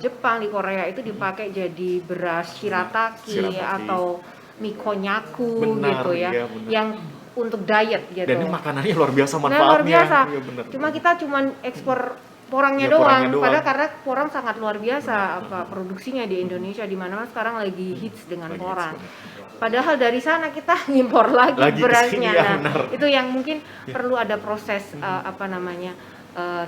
Jepang, di Korea itu dipakai jadi beras shirataki, Shirataki. atau mikonyaku Benar, gitu ya, iya, benar. yang untuk diet gitu. Dan ini makanannya luar biasa Nah, manfaatnya. luar biasa. Iya, benar. Kita cuman ekspor porangnya Ya, porangnya doang. doang. Padahal karena porang sangat luar biasa produksinya di Indonesia, di mana sekarang lagi hits dengan Lagi porang. hits, Padahal dari sana kita ngimpor lagi Lagi berasnya. kesini, ya, Nah, benar. itu yang mungkin perlu ada proses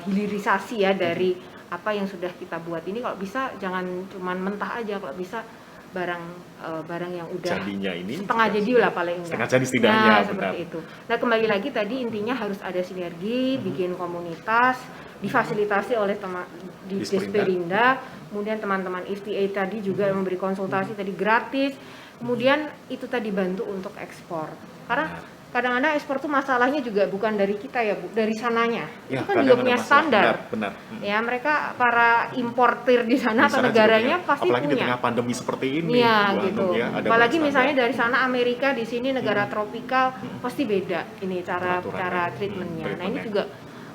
hilirisasi ya dari apa yang sudah kita buat ini. Kalau bisa jangan cuman mentah aja, kalau bisa barang yang udah Jadinya ini setengah jadi lah paling enggak. setengah jadi setidaknya, Nah, benar. seperti itu. Nah, kembali lagi tadi intinya harus ada sinergi, bikin komunitas, difasilitasi oleh teman di Disperinda, kemudian teman-teman FTA tadi juga memberi konsultasi tadi gratis. Kemudian itu tadi bantu untuk ekspor. Karena kadang-kadang ekspor tuh masalahnya juga bukan dari kita ya, Bu, dari sananya. Ya, Itu kan juga kadang punya ada masalah. standar. Benar. Ya, mereka para importir di sana atau Di sana juga negaranya punya. pasti Apalagi di punya. tengah pandemi seperti ini. Iya Bu gitu. Hanum, ya, ada Apalagi banyak misalnya standar. dari sana Amerika, di sini negara tropikal pasti beda ini cara Peraturannya. treatmentnya. Nah ini Treatmentnya. juga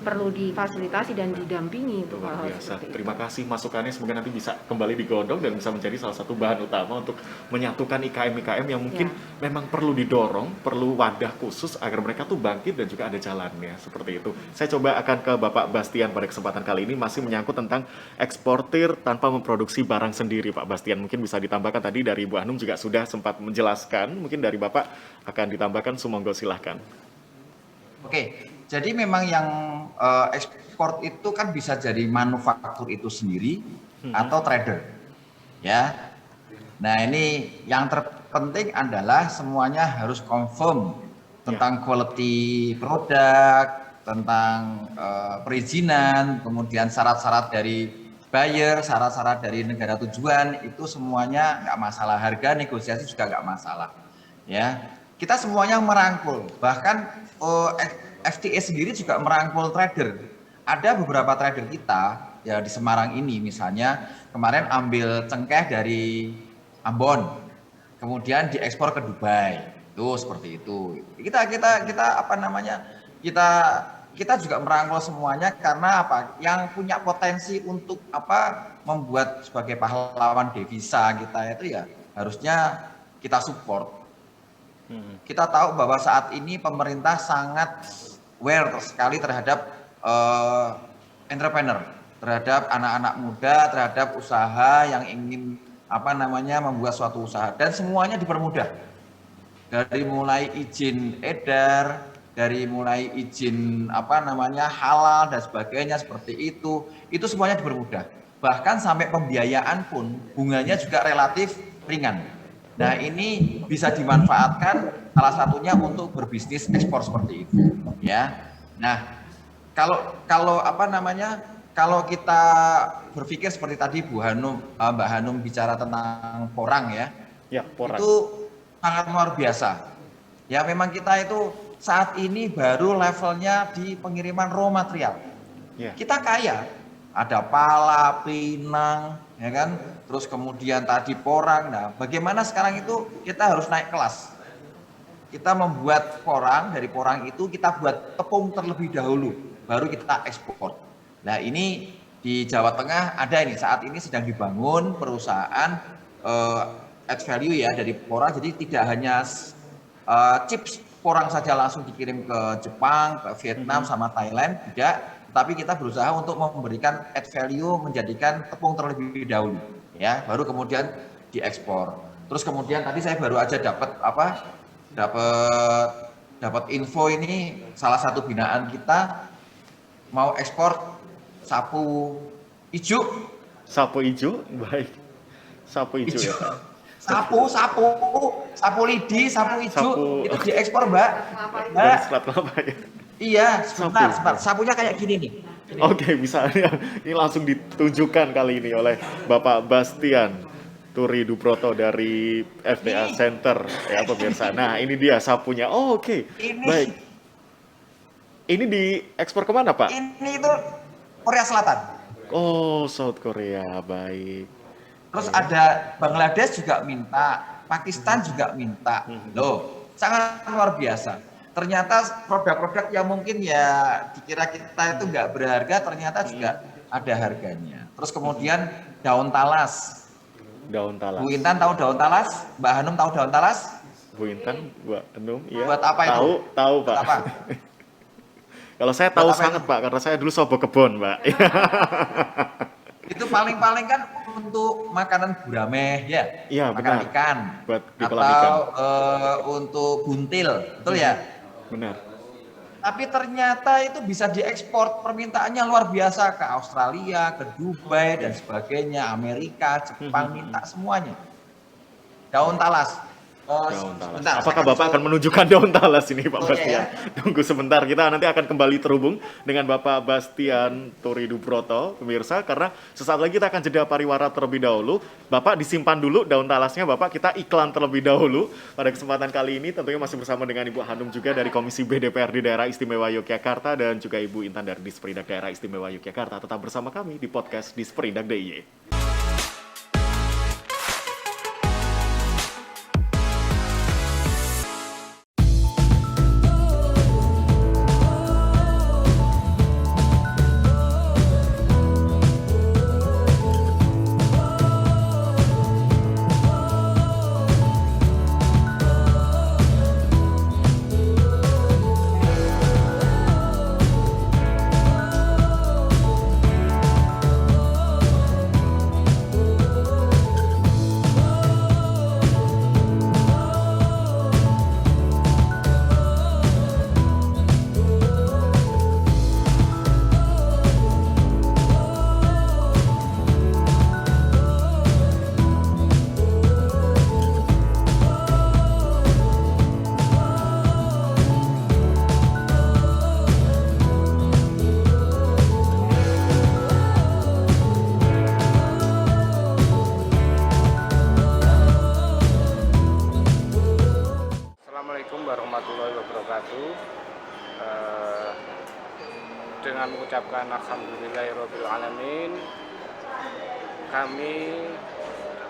perlu difasilitasi dan didampingi untuk Luar hal-hal biasa. seperti itu. Terima kasih masukannya, semoga nanti bisa kembali digodok dan bisa menjadi salah satu bahan utama untuk menyatukan IKM-IKM yang mungkin memang perlu didorong, perlu wadah khusus agar mereka tuh bangkit dan juga ada jalannya, seperti itu. Saya coba akan ke Bapak Bastian pada kesempatan kali ini, masih menyangkut tentang eksportir tanpa memproduksi barang sendiri, Pak Bastian. Mungkin bisa ditambahkan tadi dari Bu Hanum juga sudah sempat menjelaskan, mungkin dari Bapak akan ditambahkan, sumonggo silahkan. Oke, jadi memang yang ekspor itu kan bisa jadi manufaktur itu sendiri atau trader, ya. Nah ini yang terpenting adalah semuanya harus confirm tentang quality produk, tentang perizinan, kemudian syarat-syarat dari buyer, syarat-syarat dari negara tujuan, itu semuanya nggak masalah. Harga negosiasi juga nggak masalah, ya. Kita semuanya merangkul, bahkan FTA sendiri juga merangkul trader. Ada beberapa trader kita ya di Semarang ini misalnya kemarin ambil cengkeh dari Ambon, kemudian diekspor ke Dubai, itu seperti itu. Kita apa namanya? Kita juga merangkul semuanya karena apa? Yang punya potensi untuk apa? Membuat sebagai pahlawan devisa kita itu ya harusnya kita support. Kita tahu bahwa saat ini pemerintah sangat aware sekali terhadap entrepreneur, terhadap anak-anak muda, terhadap usaha yang ingin apa namanya membuat suatu usaha, dan semuanya dipermudah. Dari mulai izin edar, dari mulai izin apa namanya halal dan sebagainya seperti itu semuanya dipermudah. Bahkan sampai pembiayaan pun bunganya juga relatif ringan. Nah ini bisa dimanfaatkan salah satunya untuk berbisnis ekspor seperti itu, ya. Nah kalau apa namanya, kalau kita berpikir seperti tadi Mbak Hanum bicara tentang porang ya, Porang. itu sangat luar biasa. Ya memang kita itu saat ini baru levelnya di pengiriman raw material. Kita kaya, ada pala, pinang, ya kan, terus kemudian tadi porang. Nah bagaimana sekarang itu kita harus naik kelas. Kita membuat porang, dari porang itu kita buat tepung terlebih dahulu, baru kita ekspor. Nah ini di Jawa Tengah ada ini, saat ini sedang dibangun perusahaan add value ya dari porang, jadi tidak hanya chips porang saja langsung dikirim ke Jepang, ke Vietnam sama Thailand, tidak, tapi kita berusaha untuk memberikan add value, menjadikan tepung terlebih dahulu, ya, baru kemudian diekspor. Terus kemudian tadi saya baru aja dapat info ini, salah satu binaan kita mau ekspor sapu hijau. Sapu hijau, baik. Sapu hijau ya Pak. Sapu lidi, sapu hijau itu diekspor Mbak. Dari Selat Kelapa ya. Iya, sebentar. Sapunya kayak gini nih. Oke, bisa ini langsung ditunjukkan kali ini oleh Bapak Bastian Turi Dubroto dari FDA Center ya pemirsa. Nah ini dia sapunya. Oh, oke. Baik. Ini diekspor kemana Pak? Ini itu Korea Selatan. Oh, South Korea, baik. Terus ada Bangladesh juga minta, Pakistan juga minta. Loh, sangat luar biasa. Ternyata produk-produk yang mungkin ya dikira kita itu nggak berharga, ternyata juga ada harganya. Terus kemudian daun talas. Daun talas. Bu Intan tahu daun talas? Mbak Hanum tahu daun talas? Bu Intan, Bu Hanum, iya. Buat apa itu? Tahu Pak. Buat apa? Kalau saya tahu Buat apa sangat itu? Pak, karena saya dulu sobo kebon Pak. Itu paling-paling kan untuk makanan gurame ya, Iya makan benar, ikan, buat di kolam atau ikan. untuk buntil, betul ya? Benar. Tapi ternyata itu bisa diekspor, permintaannya luar biasa ke Australia, ke Dubai dan sebagainya, Amerika, Jepang, minta semuanya. Daun talas. Daun talas. Sebentar, saya Apakah kasih Bapak akan menunjukkan daun talas ini Pak fotonya ya. Bastian? Tunggu sebentar, kita nanti akan kembali terhubung dengan Bapak Bastian Turidubroto, pemirsa, karena sesaat lagi kita akan jeda pariwara terlebih dahulu. Bapak disimpan dulu daun talasnya, Bapak kita iklan terlebih dahulu. Pada kesempatan kali ini tentunya masih bersama dengan Ibu Hanum juga dari Komisi B DPRD Daerah Istimewa Yogyakarta dan juga Ibu Intan dari Disperindak Daerah Istimewa Yogyakarta. Tetap bersama kami di podcast Disperindak DIY. Assalamualaikum warahmatullahi wabarakatuh. Dengan mengucapkan alhamdulillahirabbil alamin, kami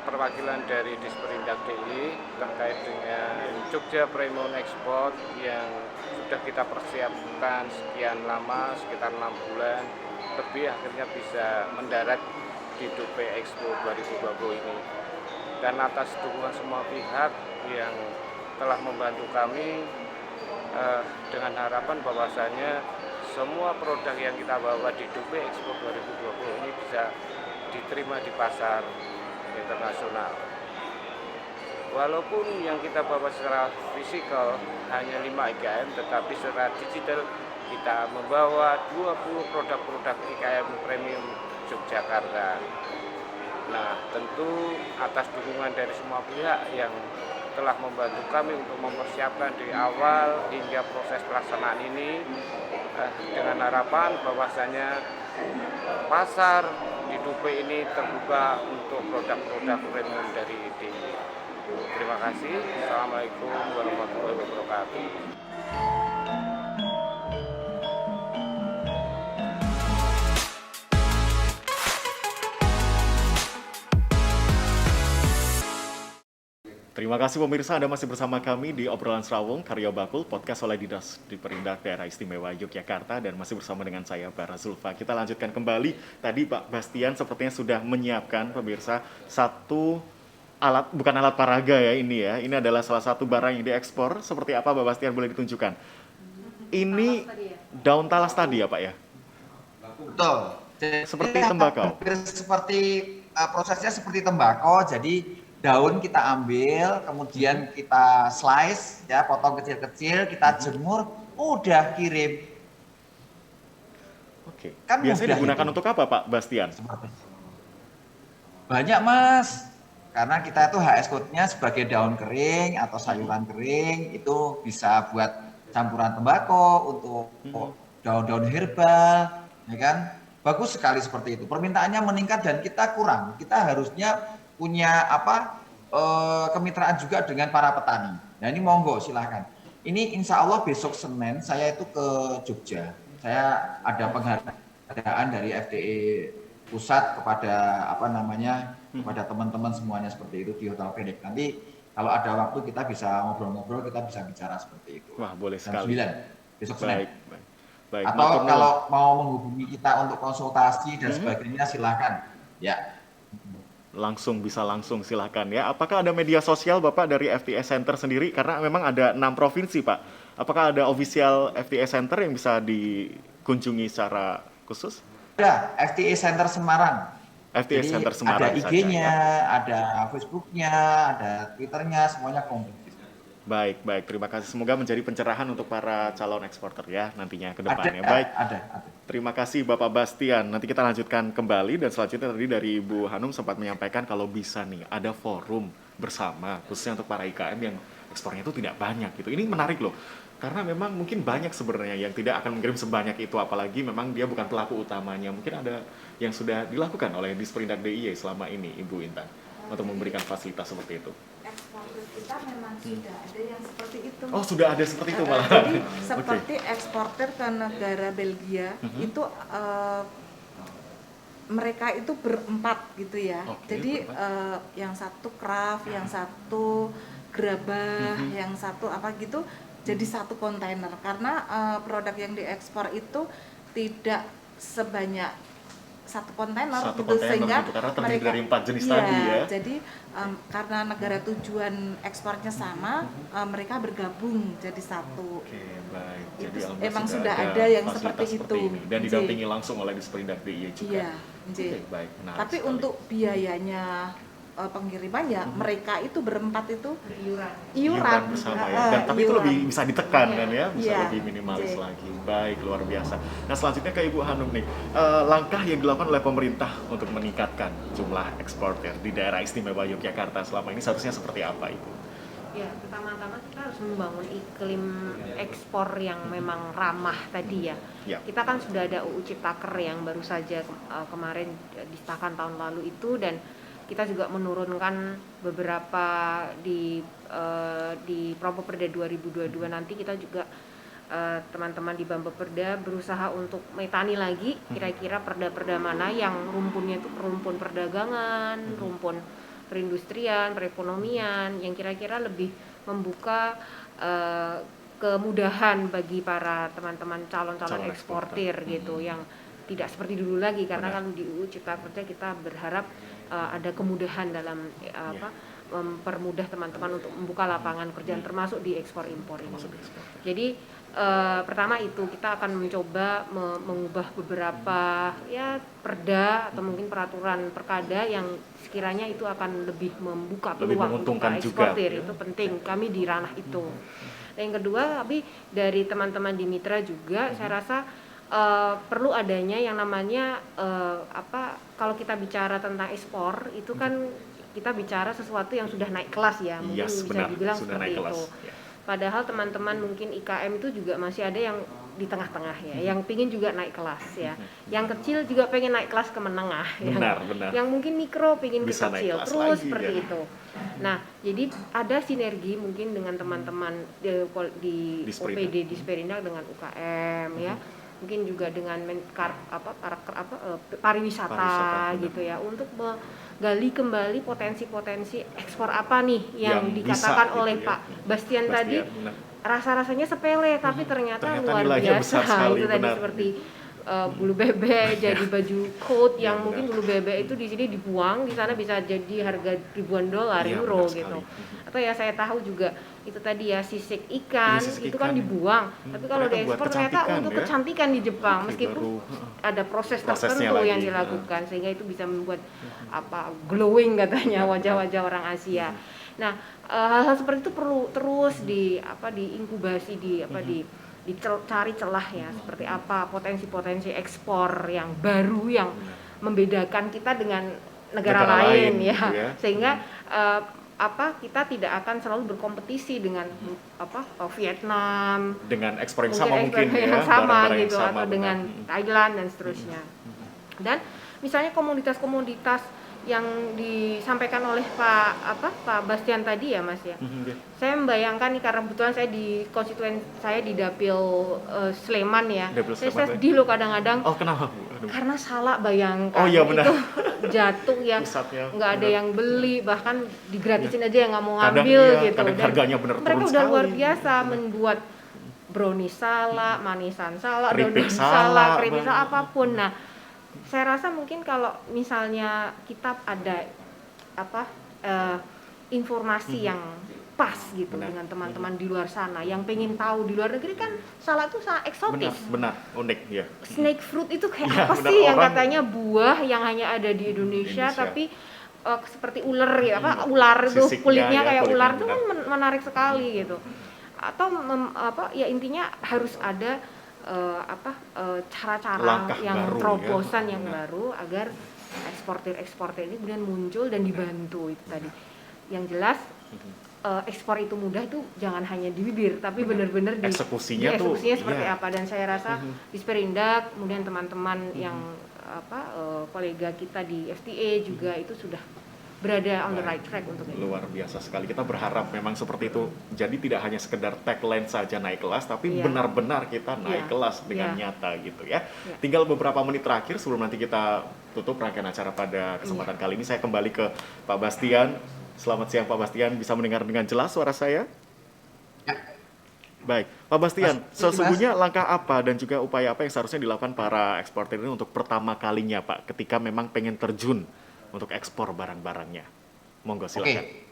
perwakilan dari Disperindak DIY terkait dengan Jogja Premium Export yang sudah kita persiapkan sekian lama, sekitar 6 bulan lebih, akhirnya bisa mendarat di Dubai Expo 2020 ini. Dan atas dukungan semua pihak yang telah membantu kami, dengan harapan bahwasanya semua produk yang kita bawa di Dubai Expo 2020 ini bisa diterima di pasar internasional. Walaupun yang kita bawa secara fisikal hanya 5 IKM, tetapi secara digital kita membawa 20 produk-produk IKM premium Yogyakarta. Nah, tentu atas dukungan dari semua pihak yang telah membantu kami untuk mempersiapkan dari awal hingga proses pelaksanaan ini, dengan harapan bahwasanya pasar di Dubai ini terbuka untuk produk-produk premium dari DIY. Terima kasih. Assalamualaikum warahmatullahi wabarakatuh. Terima kasih pemirsa, Anda masih bersama kami di Obrolan Serawung, Karya Bakul, podcast oleh Dinas Disperindak Daerah Istimewa Yogyakarta, dan masih bersama dengan saya, Bara Zulfa. Kita lanjutkan kembali. Tadi Pak Bastian sepertinya sudah menyiapkan pemirsa satu alat, bukan alat peraga ya ini ya. Ini adalah salah satu barang yang diekspor. Seperti apa Pak Bastian, boleh ditunjukkan? Ini daun talas tadi ya Pak ya? Betul. Seperti tembakau. Seperti prosesnya seperti tembakau. Jadi daun kita ambil, kemudian kita slice, ya, potong kecil-kecil, kita jemur, udah kirim. Oke. Kan Biasanya mudah digunakan itu. untuk apa Pak Bastian? Banyak Mas, karena kita itu HS code-nya sebagai daun kering atau sayuran kering, itu bisa buat campuran tembakau, untuk daun-daun herbal, ya kan? Bagus sekali seperti itu. Permintaannya meningkat dan kita kurang. Kita harusnya punya kemitraan juga dengan para petani. Nah ini monggo silahkan. Ini insya Allah besok Senin saya itu ke Jogja. Saya ada penghargaan dari FDI pusat kepada kepada teman-teman semuanya seperti itu di Hotel Phoenix. Nanti kalau ada waktu kita bisa ngobrol-ngobrol, kita bisa bicara seperti itu. Wah, boleh Jam sekali. 9 besok Senin. Baik. Atau kalau mau menghubungi kita untuk konsultasi dan sebagainya silahkan. Ya. bisa langsung silahkan ya. Apakah ada media sosial Bapak dari FTS Center sendiri? Karena memang ada 6 provinsi Pak. Apakah ada official FTS Center yang bisa dikunjungi secara khusus? Ada FTA Center Semarang. FTS Jadi Center Semarang ada IG-nya, saja, ya? ada Facebook-nya, ada Twitter-nya, semuanya komplit. Baik. Terima kasih. Semoga menjadi pencerahan untuk para calon eksporter ya nantinya ke depannya. Baik. Ada. Terima kasih Bapak Bastian. Nanti kita lanjutkan kembali dan selanjutnya tadi dari Bu Hanum sempat menyampaikan kalau bisa nih ada forum bersama khususnya untuk para IKM yang ekspornya itu tidak banyak gitu. Ini menarik loh. Karena memang mungkin banyak sebenarnya yang tidak akan mengirim sebanyak itu apalagi memang dia bukan pelaku utamanya. Mungkin ada yang sudah dilakukan oleh Disperindak DIY selama ini Ibu Intan untuk memberikan fasilitas seperti itu. Eksportir kita memang sudah ada yang seperti itu. Oh, sudah ada seperti itu malah. Jadi seperti eksportir ke negara Belgia itu mereka itu berempat gitu ya. Jadi yang satu craft, yang satu gerabah, yang satu apa gitu, jadi satu kontainer. Karena produk yang diekspor itu tidak sebanyak satu kontainer gitu, sehingga gitu, karena terdiri mereka dari 4 jenis tadi ya. Jadi karena negara tujuan ekspornya sama, mereka bergabung jadi satu. Oke, baik. Jadi Emang sudah ada yang seperti itu. ini. Dan didampingi langsung oleh Disperindak DIY juga. Iya, Oke, baik. Menarik tapi sekali. untuk biayanya pengirimannya mereka itu berempat itu iuran bersama ya. Dan tapi itu iuran. lebih bisa ditekan kan ya, bisa Iya. lebih minimalis lagi. Baik, luar biasa. Nah, selanjutnya ke Ibu Hanum nih. Langkah yang dilakukan oleh pemerintah untuk meningkatkan jumlah eksportir di daerah istimewa Yogyakarta selama ini seharusnya seperti apa, Ibu? Ya, pertama-tama kita harus membangun iklim ekspor yang memang ramah tadi ya. Ya. Kita kan sudah ada UU Ciptaker yang baru saja kemarin disahkan tahun lalu itu, dan kita juga menurunkan beberapa di Properda 2022 nanti kita juga teman-teman di Bambepperda berusaha untuk metani lagi kira-kira perda-perda mana yang rumpunnya itu rumpun perdagangan, rumpun perindustrian, perekonomian yang kira-kira lebih membuka kemudahan bagi para teman-teman calon-calon eksportir gitu yang tidak seperti dulu lagi, karena kan di UU Cipta Kerja kita berharap ada kemudahan dalam mempermudah teman-teman untuk membuka lapangan kerjaan termasuk di ekspor impor ini. Jadi pertama itu kita akan mencoba mengubah beberapa ya perda atau mungkin peraturan perkada yang sekiranya itu akan lebih membuka peluang untuk para eksportir juga. Itu penting, kami di ranah itu. Dan yang kedua, tapi dari teman-teman di mitra juga saya rasa perlu adanya yang namanya kalau kita bicara tentang ekspor itu kan kita bicara sesuatu yang sudah naik kelas ya, mungkin bisa dibilang seperti itu. Padahal teman-teman mungkin IKM itu juga masih ada yang di tengah-tengah ya, yang pingin juga naik kelas ya, yang kecil juga pengen naik kelas ke menengah, yang mungkin mikro pingin ke kecil, terus seperti itu. Nah, jadi ada sinergi mungkin dengan teman-teman di OPD Disperindak dengan UKM ya. Mungkin juga dengan pariwisata gitu ya, untuk menggali kembali potensi-potensi ekspor apa nih yang dikatakan bisa, oleh Pak Bastian tadi. Rasa-rasanya sepele tapi ternyata luar biasa. Itu tadi seperti bulu bebek jadi baju coat yang mungkin bulu bebek itu di sini dibuang, di sana bisa jadi harga ribuan dolar, euro gitu. Atau ya saya tahu juga itu tadi ya sisik ikan itu kan dibuang, tapi kalau diekspor ternyata untuk kecantikan di Jepang, meskipun ada proses tertentu yang dilakukan sehingga itu bisa membuat glowing katanya wajah-wajah orang Asia. Nah, hal-hal seperti itu perlu terus diinkubasi, dicari celah ya, seperti apa potensi-potensi ekspor yang baru yang membedakan kita dengan negara lain ya. Sehingga kita tidak akan selalu berkompetisi dengan Vietnam dengan ekspor yang sama mungkin yang sama gitu, atau dengan Thailand dan seterusnya. Dan misalnya komoditas-komoditas yang disampaikan oleh Pak Bastian tadi ya Mas ya. Saya membayangkan nih, karena kebetulan saya di konstituen saya di Dapil Sleman ya. Saya sedih loh kadang-kadang. Oh, kenapa Bu? Karena salah bayangkan. Oh iya benar. Itu jatuh ya. Nggak ada yang beli, bahkan digratisin aja yang nggak mau ngambil gitu. Dan harganya benar turun mereka udah luar biasa membuat brownies salah, manisan salah, dodol salah, keripik salah, apapun. Nah, saya rasa mungkin kalau misalnya kita ada informasi yang pas gitu dengan teman-teman di luar sana yang pengen tahu. Di luar negeri kan salak itu sangat eksotis. Benar, unik ya. Snake fruit itu kayak ya, apa sih yang katanya buah yang hanya ada di Indonesia. Tapi seperti ular ya, ular itu kulitnya kayak ular itu kan menarik sekali gitu. Atau ya intinya harus ada cara-cara yang terobosan yang baru agar eksportir ini kemudian muncul dan dibantu itu tadi. Yang jelas ekspor itu mudah itu jangan hanya di bibir tapi benar-benar di eksekusinya seperti apa. Dan saya rasa di Sperindak kemudian teman-teman yang kolega kita di FTA juga itu sudah berada on the right track untuk itu. Luar biasa sekali. Kita berharap memang seperti itu. Jadi tidak hanya sekedar tagline saja naik kelas, tapi benar-benar kita naik kelas dengan nyata gitu ya. Tinggal beberapa menit terakhir sebelum nanti kita tutup rangkaian acara pada kesempatan kali ini. Saya kembali ke Pak Bastian. Selamat siang Pak Bastian, bisa mendengar dengan jelas suara saya? Ya. Baik, Pak Bastian, sesungguhnya langkah apa dan juga upaya apa yang seharusnya dilakukan para eksportir ini untuk pertama kalinya Pak, ketika memang pengen terjun untuk ekspor barang-barangnya? Monggo silakan. Oke.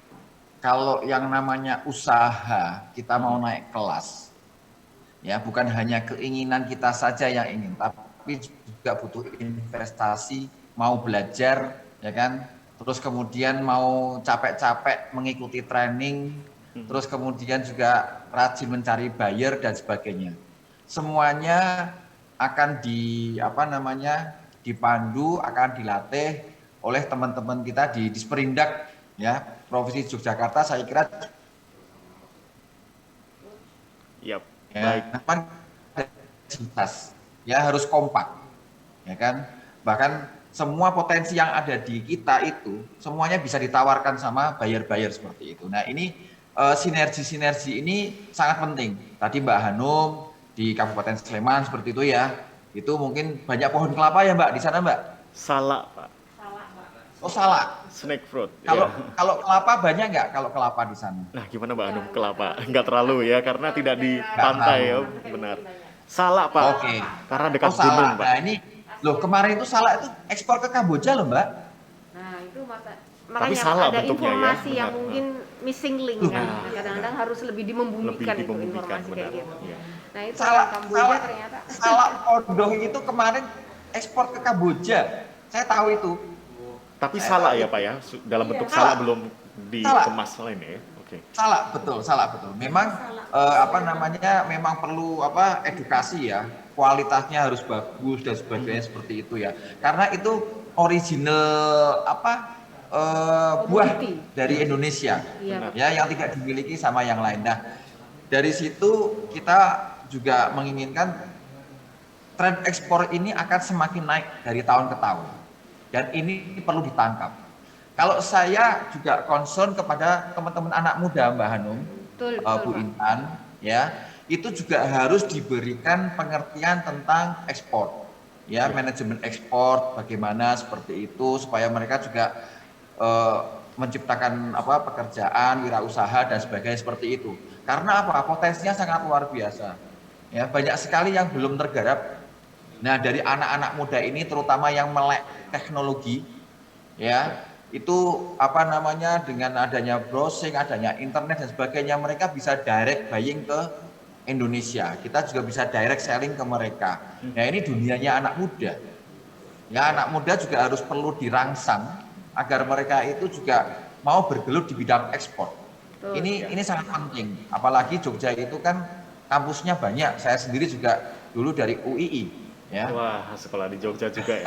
Kalau yang namanya usaha, kita mau naik kelas, ya bukan hanya keinginan kita saja yang ingin, tapi juga butuh investasi, mau belajar, ya kan? Terus kemudian mau capek-capek mengikuti training, terus kemudian juga rajin mencari buyer dan sebagainya. Semuanya akan dipandu, akan dilatih oleh teman-teman kita di Sperindak ya, Provinsi Yogyakarta. Saya kira baik. Ya harus kompak, ya kan? Bahkan semua potensi yang ada di kita itu semuanya bisa ditawarkan sama buyer-buyer seperti itu. Nah ini sinergi ini sangat penting. Tadi Mbak Hanum di Kabupaten Sleman seperti itu ya, itu mungkin banyak pohon kelapa ya Mbak di sana Mbak? Salak Pak. Oh salak. Snake fruit. Kalau kelapa banyak nggak kalau kelapa di sana? Nah gimana Mbak Hanum kelapa? Nggak terlalu ya karena tidak di pantai ya, benar. Salak Pak. Oke. Karena dekat gunung Pak. Nah ini loh kemarin itu salak itu ekspor ke Kamboja loh Mbak. Nah itu tapi makanya salah ada informasi ya, yang mungkin missing link kan. Kadang-kadang harus lebih dimembumikan itu informasi kayak gitu. Ya. Nah itu Kamboja ternyata. Salak odong itu kemarin ekspor ke Kamboja. Saya tahu itu. Tapi salak ya Pak ya, dalam bentuk salak belum dikemas lain ya. Oke. Salak betul. Memang memang perlu edukasi ya. Kualitasnya harus bagus dan sebagainya seperti itu ya. Karena itu original buah dari Indonesia. Ya yang tidak dimiliki sama yang lain. Nah, dari situ kita juga menginginkan tren ekspor ini akan semakin naik dari tahun ke tahun. Dan ini perlu ditangkap. Kalau saya juga concern kepada teman-teman anak muda Mbak Hanum, Bu Intan, ya, itu juga harus diberikan pengertian tentang ekspor, ya, manajemen ekspor, bagaimana seperti itu, supaya mereka juga menciptakan pekerjaan, wirausaha dan sebagainya seperti itu. Karena potensinya sangat luar biasa. Ya, banyak sekali yang belum tergarap. Nah, dari anak-anak muda ini terutama yang melek teknologi, ya, itu dengan adanya browsing, adanya internet dan sebagainya, mereka bisa direct buying ke Indonesia. Kita juga bisa direct selling ke mereka. Nah, ini dunianya anak muda. Ya, anak muda juga harus perlu dirangsang agar mereka itu juga mau bergelut di bidang ekspor. Ini sangat penting. Apalagi Jogja itu kan kampusnya banyak. Saya sendiri juga dulu dari UII. Ya. Wah, sekolah di Jogja juga ya.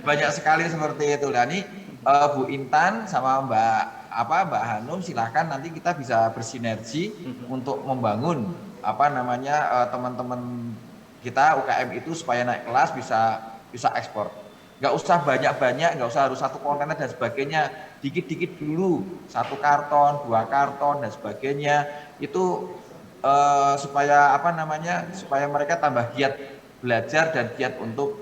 Banyak sekali seperti itu. Nah, ini Bu Intan sama Mbak Hanum, silahkan nanti kita bisa bersinergi untuk membangun teman-teman kita UKM itu supaya naik kelas bisa ekspor. Nggak usah banyak-banyak, nggak usah harus satu kontainer dan sebagainya, dikit-dikit dulu, 1 karton, 2 karton dan sebagainya, itu supaya supaya mereka tambah giat belajar dan giat untuk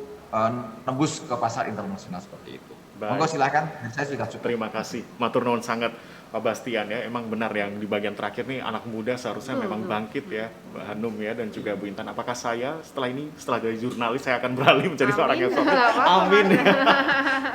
nembus ke pasar internasional seperti itu. Monggo silakan, saya sudah cukup. Terima kasih, matur nuwun sangat Pak Bastian ya, emang benar yang di bagian terakhir nih anak muda seharusnya memang bangkit ya, Mbak Hanum ya dan juga Bu Intan. Apakah saya setelah dari jurnalis saya akan beralih menjadi seorang eksportir? Amin ya.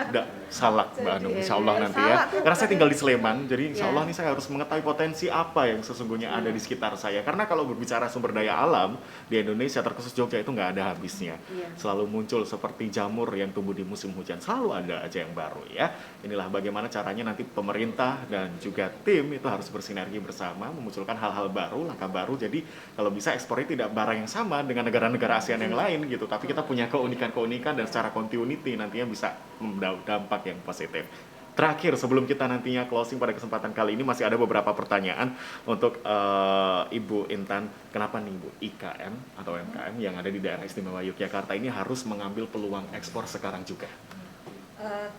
Tidak salah Mbak Hanum, insya Allah nanti ya. Karena saya tinggal di Sleman, jadi insya Allah nih saya harus mengetahui potensi apa yang sesungguhnya ada di sekitar saya. Karena kalau berbicara sumber daya alam di Indonesia, terkhusus Jogja itu nggak ada habisnya. Selalu muncul seperti jamur yang tumbuh di musim hujan, selalu ada aja yang baru ya. Inilah bagaimana caranya nanti pemerintah dan juga tim itu harus bersinergi bersama memunculkan hal-hal baru, langkah baru. Jadi kalau bisa ekspornya tidak barang yang sama dengan negara-negara ASEAN yang lain gitu, tapi kita punya keunikan-keunikan dan secara continuity nantinya bisa membawa dampak yang positif. Terakhir sebelum kita nantinya closing pada kesempatan kali ini masih ada beberapa pertanyaan untuk Ibu Intan. Kenapa nih Bu IKM atau UMKM yang ada di daerah istimewa Yogyakarta ini harus mengambil peluang ekspor sekarang juga?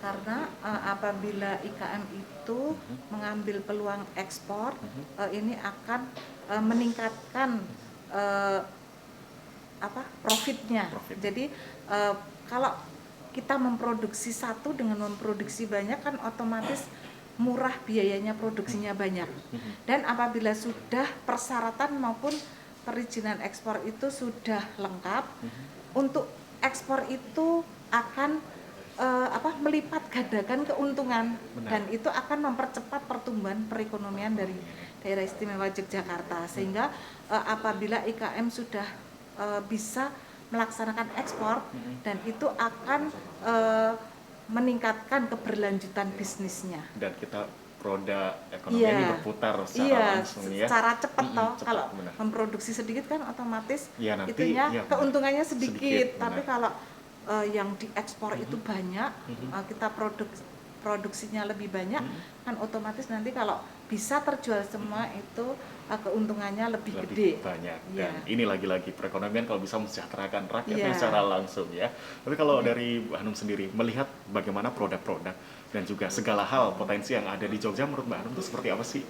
Karena apabila IKM itu mengambil peluang ekspor, ini akan meningkatkan profitnya. Jadi kalau kita memproduksi satu dengan memproduksi banyak kan otomatis murah biayanya, produksinya banyak. Dan apabila sudah persyaratan maupun perizinan ekspor itu sudah lengkap, untuk ekspor itu akan melipat gandakan keuntungan. Dan itu akan mempercepat pertumbuhan perekonomian dari daerah istimewa Yogyakarta, sehingga apabila IKM sudah bisa melaksanakan ekspor dan itu akan meningkatkan keberlanjutan bisnisnya. Dan kita roda ekonomi ini berputar secara langsung ya. Secara cepat kalau memproduksi sedikit kan otomatis nanti, itunya keuntungannya sedikit. Tapi kalau yang diekspor itu banyak, kita produksinya lebih banyak, kan otomatis nanti kalau bisa terjual semua itu keuntungannya lebih gede. Banyak. Dan ini lagi-lagi perekonomian kalau bisa mensejahterakan rakyatnya secara langsung ya. Tapi kalau dari Mbak Hanum sendiri melihat bagaimana produk-produk dan juga segala hal potensi yang ada di Jogja, menurut Mbak Hanum itu seperti apa sih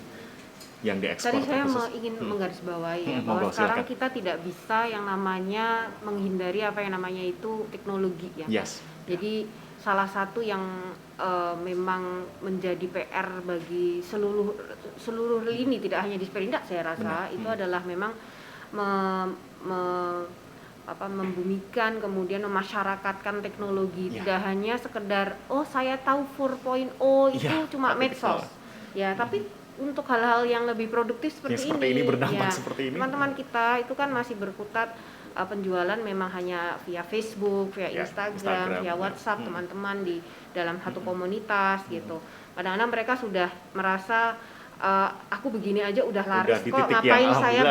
yang diekspor? Tadi saya ingin menggarisbawahi ya, bahwa sekarang kita tidak bisa yang namanya menghindari apa yang namanya itu teknologi ya. Jadi salah satu yang memang menjadi PR bagi seluruh lini, tidak hanya di Disperindak saya rasa, itu adalah memang membumikan, kemudian memasyarakatkan teknologi. Tidak hanya sekedar saya tahu 4.0 itu cuma medsos ya, tapi untuk hal-hal yang lebih produktif seperti ini berdampak seperti ini. Teman-teman kita itu kan masih berkutat penjualan memang hanya via Facebook, via Instagram, via WhatsApp, teman-teman di dalam satu komunitas gitu. Kadang-kadang mereka sudah merasa aku begini aja udah laris kok, ngapain saya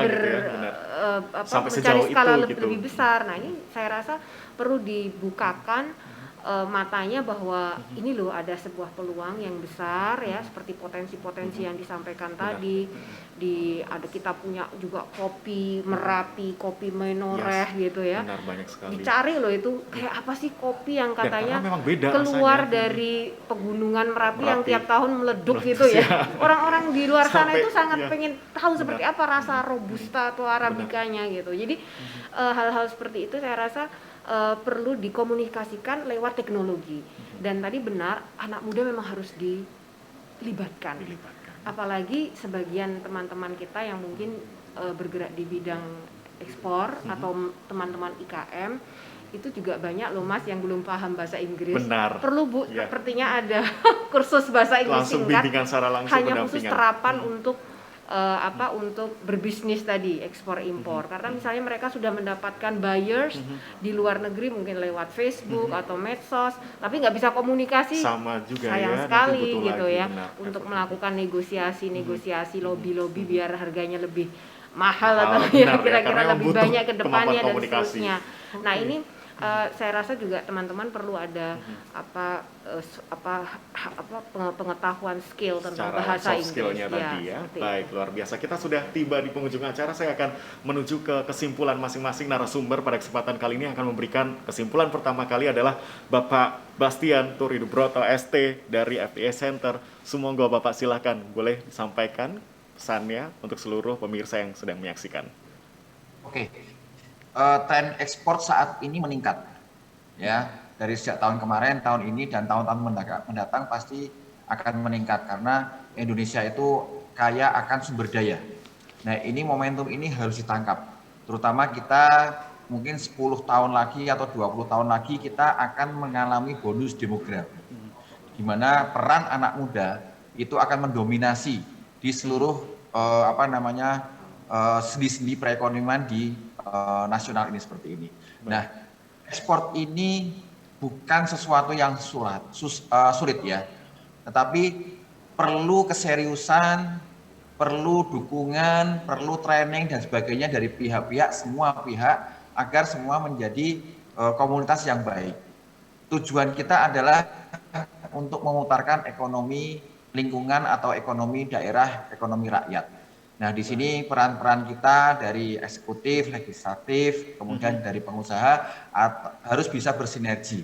mencari skala lebih besar. Nah ini saya rasa perlu dibukakan matanya bahwa ini loh ada sebuah peluang yang besar ya, seperti potensi-potensi yang disampaikan tadi. Ada kita punya juga kopi Merapi, kopi Menoreh gitu ya. Benar, banyak sekali. Dicari loh itu kayak apa sih kopi yang katanya beda keluar rasanya. dari pegunungan Merapi yang tiap tahun meleduk gitu ya. Orang-orang di luar sana itu sangat pengen tahu seperti apa rasa robusta atau arabikanya gitu. Jadi hal-hal seperti itu saya rasa perlu dikomunikasikan lewat teknologi. Dan tadi benar, anak muda memang harus dilibatkan. Apalagi sebagian teman-teman kita yang mungkin bergerak di bidang ekspor atau teman-teman IKM itu juga banyak loh Mas yang belum paham bahasa Inggris. Benar. Perlu Bu, sepertinya ada kursus bahasa Inggris singkat hanya khusus terapan untuk untuk berbisnis tadi, ekspor impor. Karena misalnya mereka sudah mendapatkan buyers di luar negeri mungkin lewat Facebook atau medsos, tapi nggak bisa komunikasi. Sama juga sayang sekali gitu lagi, ya, untuk melakukan negosiasi lobby biar harganya lebih mahal atau kira-kira lebih banyak ke depannya dan seterusnya. Nah ini saya rasa juga teman-teman perlu ada pengetahuan skill tentang bahasa Inggris tadi ya. Baik, luar biasa. Kita sudah tiba di penghujung acara. Saya akan menuju ke kesimpulan masing-masing narasumber pada kesempatan kali ini yang akan memberikan kesimpulan pertama kali adalah Bapak Bastian Turidubroto ST dari FDI Center. Sumonggo Bapak silakan boleh disampaikan pesannya untuk seluruh pemirsa yang sedang menyaksikan. Oke. Tren ekspor saat ini meningkat ya, dari sejak tahun kemarin, tahun ini dan tahun-tahun mendatang pasti akan meningkat karena Indonesia itu kaya akan sumber daya. Nah, ini momentum ini harus ditangkap. Terutama kita mungkin 10 tahun lagi atau 20 tahun lagi kita akan mengalami bonus demografi. Di mana peran anak muda itu akan mendominasi di seluruh sendi-sendi perekonomian di nasional ini seperti ini. Nah, ekspor ini bukan sesuatu yang sulit ya, tetapi perlu keseriusan, perlu dukungan, perlu training dan sebagainya dari semua pihak agar semua menjadi komunitas yang baik. Tujuan kita adalah untuk memutarkan ekonomi lingkungan atau ekonomi daerah, ekonomi rakyat. Nah, di sini peran-peran kita dari eksekutif, legislatif, kemudian dari pengusaha harus bisa bersinergi.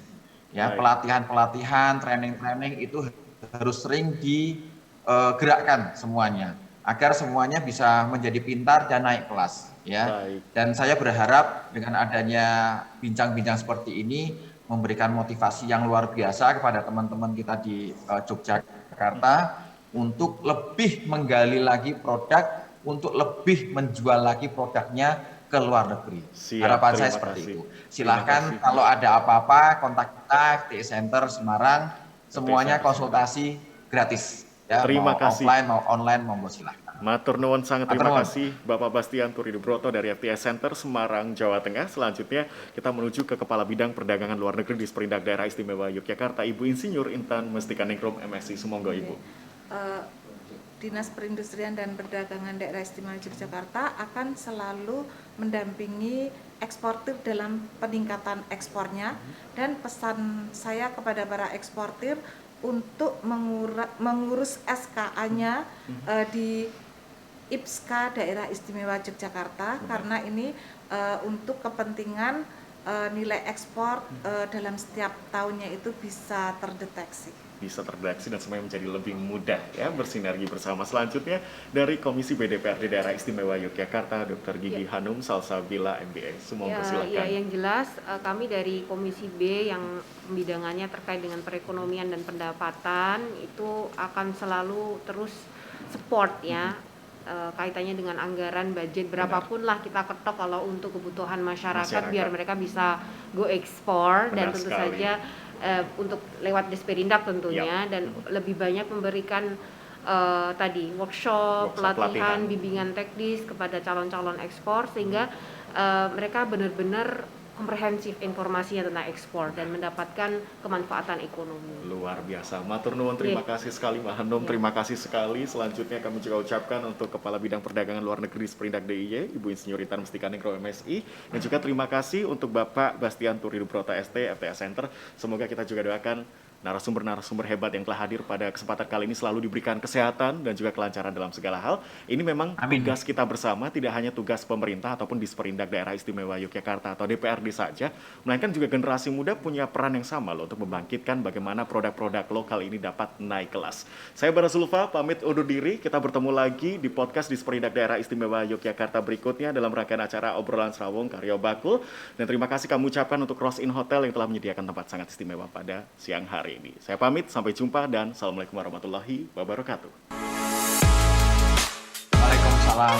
Ya, pelatihan-pelatihan, training-training itu harus sering digerakkan semuanya agar semuanya bisa menjadi pintar dan naik kelas. Ya, dan saya berharap dengan adanya bincang-bincang seperti ini memberikan motivasi yang luar biasa kepada teman-teman kita di Yogyakarta untuk lebih menggali lagi produk, untuk lebih menjual lagi produknya ke luar negeri. Harapan saya seperti itu. Silahkan kalau ada apa-apa kontak kita FTI Center Semarang, semuanya konsultasi gratis. Ya, terima mau kasih. Offline mau online monggo silahkan. Matur nuwun sangat terima kasih Bapak Bastian Turidubroto dari FTS Center Semarang, Jawa Tengah. Selanjutnya kita menuju ke Kepala Bidang Perdagangan Luar Negeri di Sperindak Daerah Istimewa Yogyakarta, Ibu Insinyur Intan Mestikaningrum MSI. Sumangga Ibu. Dinas Perindustrian dan Perdagangan Daerah Istimewa Yogyakarta akan selalu mendampingi eksportir dalam peningkatan ekspornya, dan pesan saya kepada para eksportir untuk mengurus SKA-nya di IPSKA Daerah Istimewa Yogyakarta, karena ini untuk kepentingan nilai ekspor dalam setiap tahunnya itu bisa terdeteksi dan semuanya menjadi lebih mudah ya, bersinergi bersama. Selanjutnya dari Komisi BDPRD Daerah Istimewa Yogyakarta, Dr. Gigi Hanum Salsabila MBA. Semoga silakan. Ya, yang jelas kami dari Komisi B yang bidangannya terkait dengan perekonomian dan pendapatan itu akan selalu terus support ya. Kaitannya dengan anggaran budget berapapun lah kita ketok kalau untuk kebutuhan masyarakat biar mereka bisa go ekspor. Dan tentu saja untuk lewat Disperindak tentunya dan lebih banyak memberikan tadi workshop, pelatihan, bimbingan teknis kepada calon-calon ekspor sehingga mereka benar-benar komprehensif informasinya tentang ekspor dan mendapatkan kemanfaatan ekonomi. Luar biasa. Matur nuwun, terima kasih sekali Mbak Hanum, terima kasih sekali. Selanjutnya kami juga ucapkan untuk Kepala Bidang Perdagangan Luar Negeri Sperindak DIY, Ibu Insinyur Intan Mestikaningrum MSI, dan juga terima kasih untuk Bapak Bastian Turidubroto ST FTS Center. Semoga kita juga doakan narasumber-narasumber hebat yang telah hadir pada kesempatan kali ini selalu diberikan kesehatan dan juga kelancaran dalam segala hal. Ini memang tugas kita bersama, tidak hanya tugas pemerintah ataupun Disperindak Daerah Istimewa Yogyakarta atau DPRD saja, melainkan juga generasi muda punya peran yang sama loh untuk membangkitkan bagaimana produk-produk lokal ini dapat naik kelas. Saya Bara Zulfa, pamit undur diri. Kita bertemu lagi di podcast Disperindak Daerah Istimewa Yogyakarta berikutnya dalam rangkaian acara Obrolan Serawung Karyo Bakul. Dan terima kasih kami ucapkan untuk Rose Inn Hotel yang telah menyediakan tempat sangat istimewa pada siang hari ini. Saya pamit, sampai jumpa dan Assalamualaikum warahmatullahi wabarakatuh. Waalaikumsalam.